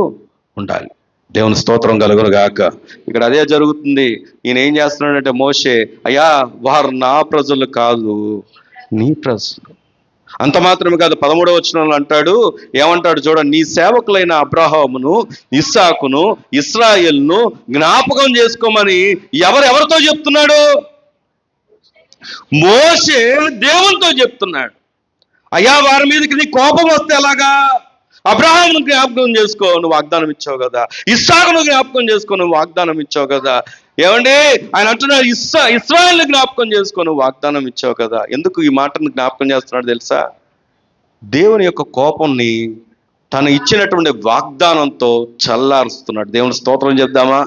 ఉండాలి. దేవుని స్తోత్రం కలుగును గాక. ఇక్కడ అదే జరుగుతుంది. ఈయన ఏం చేస్తున్నాడంటే, మోషే, అయ్యా వారు నా ప్రజలు కాదు, నీ ప్రజలు. అంత మాత్రమే కాదు, 13వ వచనంలో అంటాడు, ఏమంటాడు చూడండి, నీ సేవకులైన అబ్రహామును, ఇస్సాకును, ఇశ్రాయేలును జ్ఞాపకం చేసుకోమని ఎవరితో చెప్తున్నాడు? మోషే దేవునితో చెప్తున్నాడు. అయ్యా వారి మీదకి నీ కోపం వస్తే ఎలాగా? అబ్రహామును జ్ఞాపకం చేసుకో, నువ్వు వాగ్దానం ఇచ్చావు కదా. ఇస్సాకును జ్ఞాపకం చేసుకో, నువ్వు వాగ్దానం ఇచ్చావు కదా. ఏమండి, ఆయన అంటున్నాడు, ఇశ్రాయేలును జ్ఞాపకం చేసుకో, నువ్వు వాగ్దానం ఇచ్చావు కదా. ఎందుకు ఈ మాటను జ్ఞాపకం చేస్తున్నాడు తెలుసా? దేవుని యొక్క కోపంని తను ఇచ్చినటువంటి వాగ్దానంతో చల్లారుస్తున్నాడు. దేవుని స్తోత్రం చెప్దామా?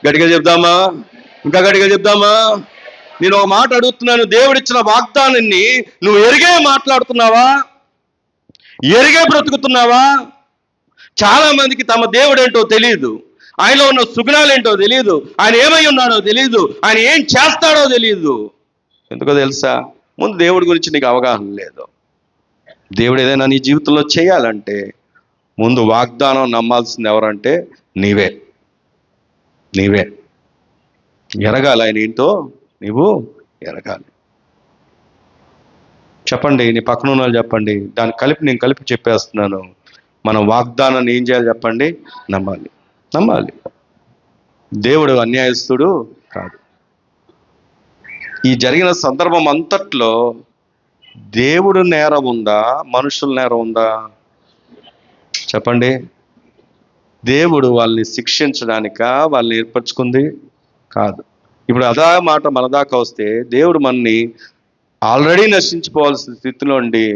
గట్టిగా చెప్దామా? ఇంకా గట్టిగా చెప్దామా? నేను ఒక మాట అడుగుతున్నాను, దేవుడిచ్చిన వాగ్దానాన్ని నువ్వు ఎరిగే మాట్లాడుతున్నావా? ఎరిగే బ్రతుకుతున్నావా? చాలా మందికి తమ దేవుడు ఏంటో తెలియదు, ఆయనలో ఉన్న సుగుణాలు ఏంటో తెలియదు, ఆయన ఏమై ఉన్నాడో తెలియదు, ఆయన ఏం చేస్తాడో తెలియదు. ఎందుకో తెలుసా? ముందు దేవుడి గురించి నీకు అవగాహన లేదు. దేవుడు ఏదైనా నీ జీవితంలో చేయాలంటే ముందు వాగ్దానం నమ్మాల్సింది ఎవరంటే నీవే. ఎరగాలి, ఆయన ఏంటో నీవు ఎరగాలి. చెప్పండి, నీ పక్కన ఉన్న వాళ్ళు చెప్పండి, నేను కలిపి చెప్పేస్తున్నాను. మనం వాగ్దానాన్ని ఏం చేయాలి చెప్పండి? నమ్మాలి. దేవుడు అన్యాయస్తుడు కాదు. ఈ జరిగిన సందర్భం అంతట్లో దేవుడు నేరం ఉందా, మనుషుల నేరం ఉందా చెప్పండి? దేవుడు వాళ్ళని శిక్షించడానికా వాళ్ళని ఏర్పరచుకుంది కాదు. ఇప్పుడు అదా మాట మన దాకా వస్తే, దేవుడు మనని ఆల్రెడీ నశించిపోవాల్సిన స్థితిలో ఉండి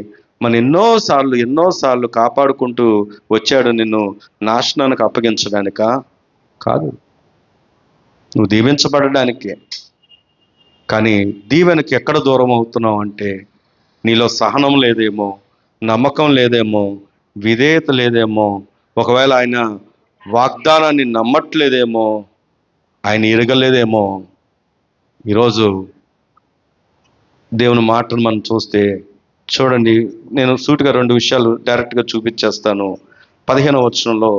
మన ఎన్నోసార్లు కాపాడుకుంటూ వచ్చాడు నిన్ను నాశనానికి అప్పగించడానికా కాదు, నువ్వు దీవించబడడానికే. కానీ దీవెనకి ఎక్కడ దూరం అవుతున్నావు అంటే, నీలో సహనం లేదేమో, నమ్మకం లేదేమో, విధేయత లేదేమో, ఒకవేళ ఆయన వాగ్దానాన్ని నమ్మట్లేదేమో, ఆయన ఎరగలేదేమో. ఈరోజు దేవుని మాటను మనం చూస్తే చూడండి, నేను సూటిగా 2 విషయాలు డైరెక్ట్గా చూపించేస్తాను. 15వ వచనంలో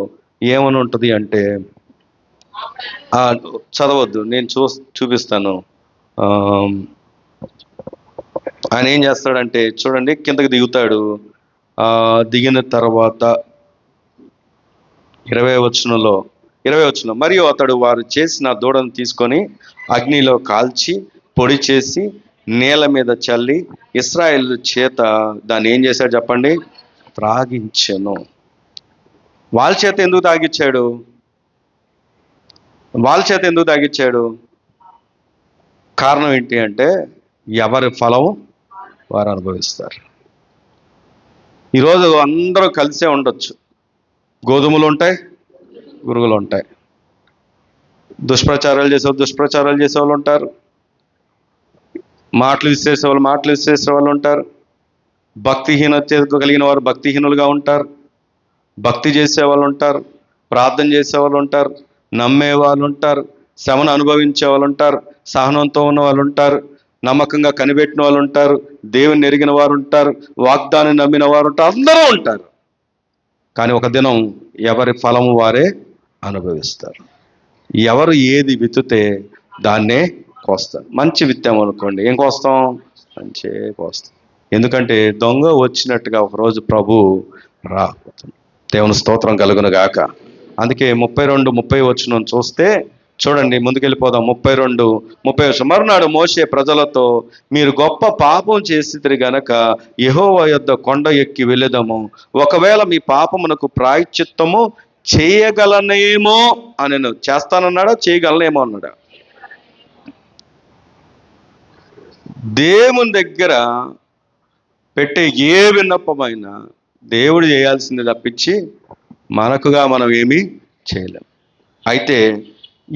ఏమని ఉంటుంది అంటే, చదవద్దు, నేను చూపిస్తాను. ఆయన ఏం చేస్తాడంటే చూడండి, కిందకి దిగుతాడు. దిగిన తర్వాత 20వ వచనం, మరియు అతడు వారు చేసిన దూడను తీసుకొని అగ్నిలో కాల్చి పొడి చేసి నేల మీద చల్లి ఇశ్రాయేలు చేత దాన్ని ఏం చేశాడు చెప్పండి? త్రాగించెను. వాళ్ళ చేత ఎందుకు తాగిచ్చాడు? కారణం ఏంటి అంటే, ఎవరి ఫలం వారు అనుభవిస్తారు. ఈరోజు అందరూ కలిసే ఉండొచ్చు, గోధుమలు ఉంటాయి, గురుగులు ఉంటాయి. దుష్ప్రచారాలు చేసే వాళ్ళు ఉంటారు, మాటలు విశ్లేసే వాళ్ళు ఉంటారు, భక్తిహీనత కలిగిన వారు భక్తిహీనులుగా ఉంటారు, భక్తి చేసే వాళ్ళు ఉంటారు, ప్రార్థన చేసే వాళ్ళు ఉంటారు, నమ్మే వాళ్ళు ఉంటారు, శ్రమను అనుభవించే వాళ్ళు ఉంటారు, సహనంతో ఉన్న వాళ్ళు ఉంటారు, నమ్మకంగా కనిపెట్టిన వాళ్ళు ఉంటారు, దేవుని ఎరిగిన వారు ఉంటారు, వాగ్దానం నమ్మిన వారు ఉంటారు, అందరూ ఉంటారు. కానీ ఒక దినం ఎవరి ఫలము వారే అనుభవిస్తారు. ఎవరు ఏది విత్తుతే దాన్నే కోస్తారు. మంచి విత్తాం అనుకోండి, ఏం కోస్తాం? మంచి కోస్తాం. ఎందుకంటే దొంగ వచ్చినట్టుగా ఒకరోజు ప్రభు రాబోతుంది. దేవుని స్తోత్రం కలుగును గాక. అందుకే 32-30 వచనం చూస్తే, చూడండి, ముందుకెళ్ళిపోదాం. 32-30 మరునాడు మోషే ప్రజలతో, మీరు గొప్ప పాపం చేసితిరి గనక యెహోవా యొద్ద కొండ ఎక్కి వెళ్ళెదము. ఒకవేళ మీ పాపమునకు ప్రాయశ్చిత్తము చేయగలనేమో అని. చేస్తానన్నాడా, చేయగలనేమో అన్నాడా? దేవుని దగ్గర పెట్టే ఏ విన్నపమైనా దేవుడు చేయాల్సింది తప్పించి మనకుగా మనం ఏమీ చేయలేం. అయితే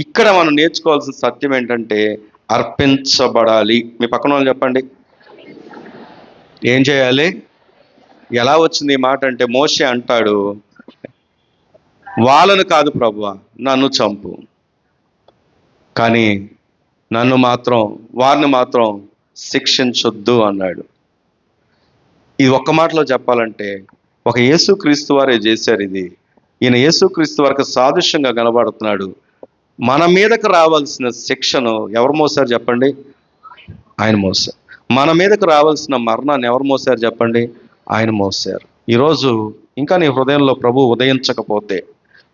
ఇక్కడ మనం నేర్చుకోవాల్సిన సత్యం ఏంటంటే అర్పించబడాలి. మీ పక్కన వాళ్ళు చెప్పండి, ఏం చేయాలి? ఎలా వచ్చింది ఈ మాట అంటే, మోషే అంటాడు, వాళ్ళను కాదు ప్రభువా, నన్ను చంపు, కానీ వారిని మాత్రం శిక్షించొద్దు అన్నాడు. ఇది ఒక్క మాటలో చెప్పాలంటే ఒక యేసుక్రీస్తు వారే చేశారు ఇది. ఈయన యేసుక్రీస్తు వారికి సాదృశ్యంగా కనబడుతున్నాడు. మన మీదకు రావాల్సిన శిక్షను ఎవరు మోసారు చెప్పండి? ఆయన మోసారు. మన మీదకు రావాల్సిన మరణాన్ని ఎవరు మోసారు చెప్పండి? ఆయన మోసారు. ఈరోజు ఇంకా నీ హృదయంలో ప్రభు ఉదయించకపోతే,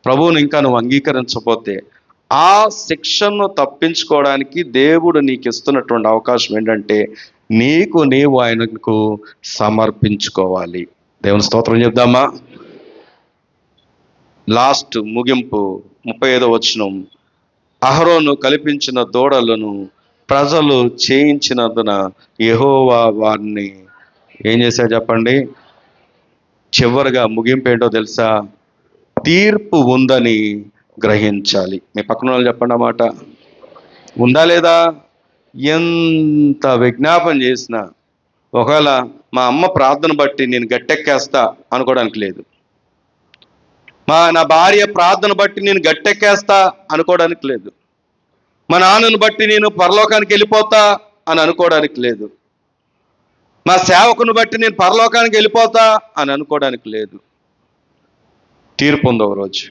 ప్రభువుని ఇంకా నువ్వు అంగీకరించకపోతే, ఆ శిక్షను తప్పించుకోవడానికి దేవుడు నీకు ఇస్తున్నటువంటి అవకాశం ఏంటంటే నీవు ఆయనకు సమర్పించుకోవాలి. దేవుని స్తోత్రం చెప్దామా? లాస్ట్ ముగింపు 35వ వచనం. అహరోను కల్పించిన దూడలను ప్రజలు చేయించినందున యెహోవా వారిని ఏం చేశారు చెప్పండి? చివరిగా ముగింపు ఏంటో తెలుసా? తీర్పు ఉందని గ్రహించాలి. మీ పక్కన వాళ్ళు చెప్పండి ఆ మాట. ఉందా లేదా? ఎంత విజ్ఞాపన చేసినా, ఒకవేళ మా అమ్మ ప్రార్థన బట్టి నేను గట్టెక్కేస్తా అనుకోవడానికి లేదు. నా భార్య ప్రార్థన బట్టి నేను గట్టెక్కేస్తా అనుకోవడానికి లేదు. మా నాన్నను బట్టి నేను పరలోకానికి వెళ్ళిపోతా అని అనుకోవడానికి లేదు. మా సేవకుని బట్టి నేను పరలోకానికి వెళ్ళిపోతా అని అనుకోవడానికి లేదు. తీర్పు ఉంది ఒక రోజు.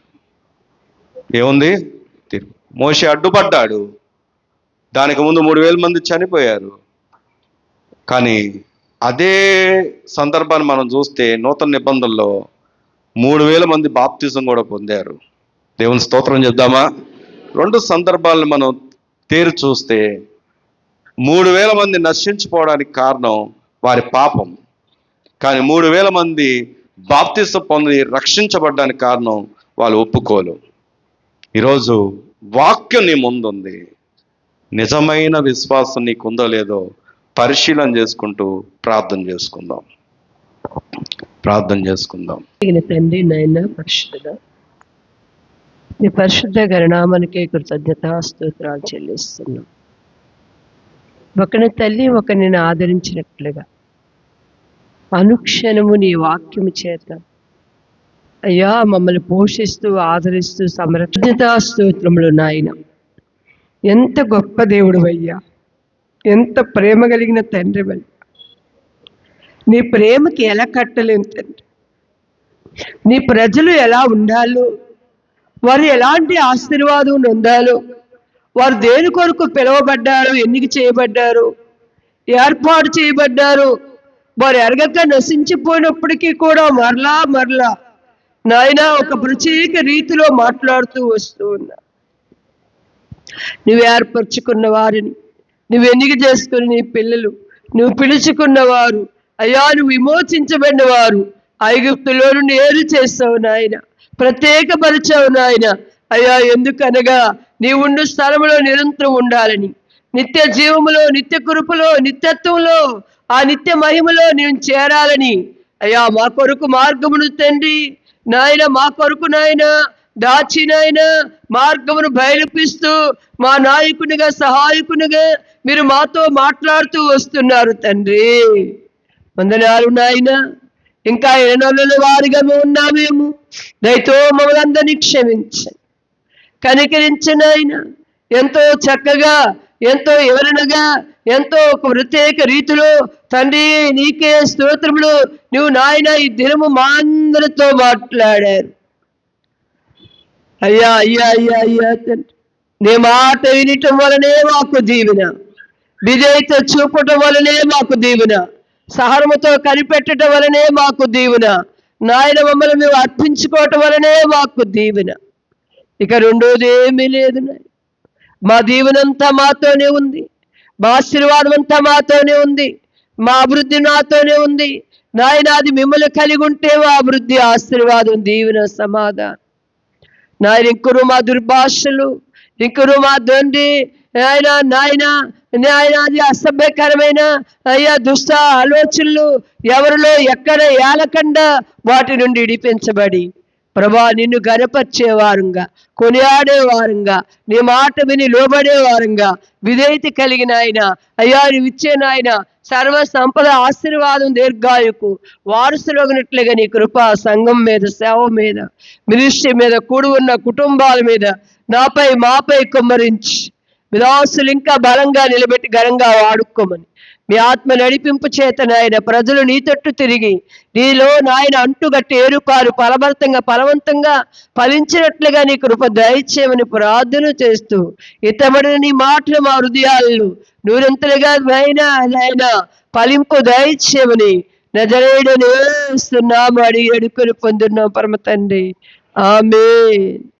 ఏముంది? తీర్పు. మోషే అడ్డుపడ్డాడు, దానికి ముందు 3000 మంది చనిపోయారు. కానీ అదే సందర్భాన్ని మనం చూస్తే నూతన నిబంధనలో 3000 మంది బాప్తిజం కూడా పొందారు. దేవుని స్తోత్రం చెప్దామా? 2 సందర్భాలను మనం తేరి చూస్తే 3000 మంది నశించిపోవడానికి కారణం వారి పాపం, కానీ 3000 మంది బాప్తిజం పొంది రక్షించబడ్డానికి కారణం వాళ్ళు ఒప్పుకోలు. ఈరోజు వాక్యం నీ ముందుంది. నిజమైన విశ్వాసం నీకుందో లేదో పరిశీలన చేసుకుంటూ ప్రార్థన చేసుకుందాం. తండ్రి, నాయన పరిశుద్ధుడా, నీ పరిశుద్ధ గణనామానికే కృతజ్ఞత స్తోత్రాలు చెల్లిస్తున్నాం. ఒకని తల్లి ఒకరిని ఆదరించినట్లుగా అనుక్షణము నీ వాక్యము చేత అయ్యా మమ్మల్ని పోషిస్తూ ఆదరిస్తూ సంరక్షిత స్తోత్రములు నాయన. ఎంత గొప్ప దేవుడు అయ్యా, ఎంత ప్రేమ కలిగిన తండ్రి అయ్యా. నీ ప్రేమకి ఎలా కట్టలేం తండ్రి. నీ ప్రజలు ఎలా ఉండాలో, వారు ఎలాంటి ఆశీర్వాదం పొందాలో, వారు దేని కొరకు పిలువబడ్డారు, ఎన్నిక చేయబడ్డారు, ఏర్పాటు చేయబడ్డారు, వారు ఎరగక నశించిపోయినప్పటికీ కూడా మరలా నాయన ఒక ప్రత్యేక రీతిలో మాట్లాడుతూ వస్తూ ఉన్నా. నువ్వు ఏర్పరచుకున్న వారిని, నువ్వు ఎన్నిక చేసుకుని నీ పిల్లలు, నువ్వు పిలుచుకున్న వారు అయ్యా, నువ్వు విమోచించబడిన వారు ఐగుప్తులో నుండి ఏరు చేస్తావు నాయన, ప్రత్యేకపరిచావు నాయన. అయ్యా, ఎందుకనగా నీవుండు స్థలంలో నిరంతరం ఉండాలని, నిత్య జీవములో, నిత్య కృపలో, నిత్యత్వంలో, ఆ నిత్య మహిమలో నేను చేరాలని అయ్యా మా కొరకు మార్గమును తండ్రి నాయన, మా కొరకు నాయన దాచి నాయన మార్గమును బయలుపిస్తూ మా నాయకునిగా సహాయకునిగా మీరు మాతో మాట్లాడుతూ వస్తున్నారు తండ్రి. వందనాలు నాయన. ఇంకా ఎనల వారిగా ఉన్నామేమో, దయతో మమ్మల్ని అందరినీ క్షమించండి, కనికరించండి ఆయన. ఎంతో చక్కగా, ఎంతో వివరణగా, ఎంతో ఒక ప్రత్యేక రీతిలో తండ్రి నీకే స్తోత్రములు నువ్వు నాయన ఈ దినము మా అందరితో మాట్లాడారు. అయ్యా అయ్యా అయ్యా అయ్యా తండ్రి, నీ మాట వినటం వలనే మాకు దీవెన, విధేయత చూపటం వలనే మాకు దీవెన, సహనముతో కనిపెట్టడం వలనే మాకు దీవెన నాయన. మమ్మల్ని మేము అర్పించుకోవటం వలనే మాకు దీవెన. ఇక రెండోది ఏమీ లేదు నాయన. మా దీవెనంతా మాతోనే ఉంది, మా ఆశీర్వాదం అంతా మాతోనే ఉంది, మా అభివృద్ధి నాతోనే ఉంది. నాయన అది మిమ్మల్ని కలిగి ఉంటే మా అభివృద్ధి, ఆశీర్వాదం, దీవెన, సమాధానం. నాయన ఇంకరు మా దుర్భాషలు, ఇంకరు మా తండ్రి నాయన నాయన అది అసభ్యకరమైన అయ్యా దుష్ట ఆలోచనలు ఎవరిలో ఎక్కడ ఏలకుండా వాటి నుండి ఇడిపించబడి ప్రభా నిన్ను గనపరిచేవారుగా, కొనియాడేవారుగా, నీ మాట విని లోబడేవారుగా, విధేయత కలిగిన ఆయన అయ్యా నువ్వు ఇచ్చే నాయన సర్వ సంపద, ఆశీర్వాదం, దీర్ఘాయుకు వారసులగినట్లుగా నీ కృప సంఘం మీద, సేవ మీద, మినిస్ట్రీ మీద, కూడి ఉన్న కుటుంబాల మీద, నాపై మాపై కుమ్మరించి విలాసులు ఇంకా బలంగా నిలబెట్టి ఘనంగా వాడుకోమని మీ ఆత్మ నడిపింపు చేత నాయన ప్రజలు నీ తట్టు తిరిగి నీలో నాయన అంటుగట్టి ఏరుపారు ఫలవంతంగా ఫలించినట్లుగా నీ కృప దయచేయమని ప్రార్థన చేస్తూ ఇతబడిన నీ మాటలు మా హృదయాలను నూరంతలుగా నాయన ఫలింపు దయచేయమని నజరేయుడని యేసు నామమున అడిగి వేడుకొని పొందున్నాం పరమ తండ్రి, ఆమేన్.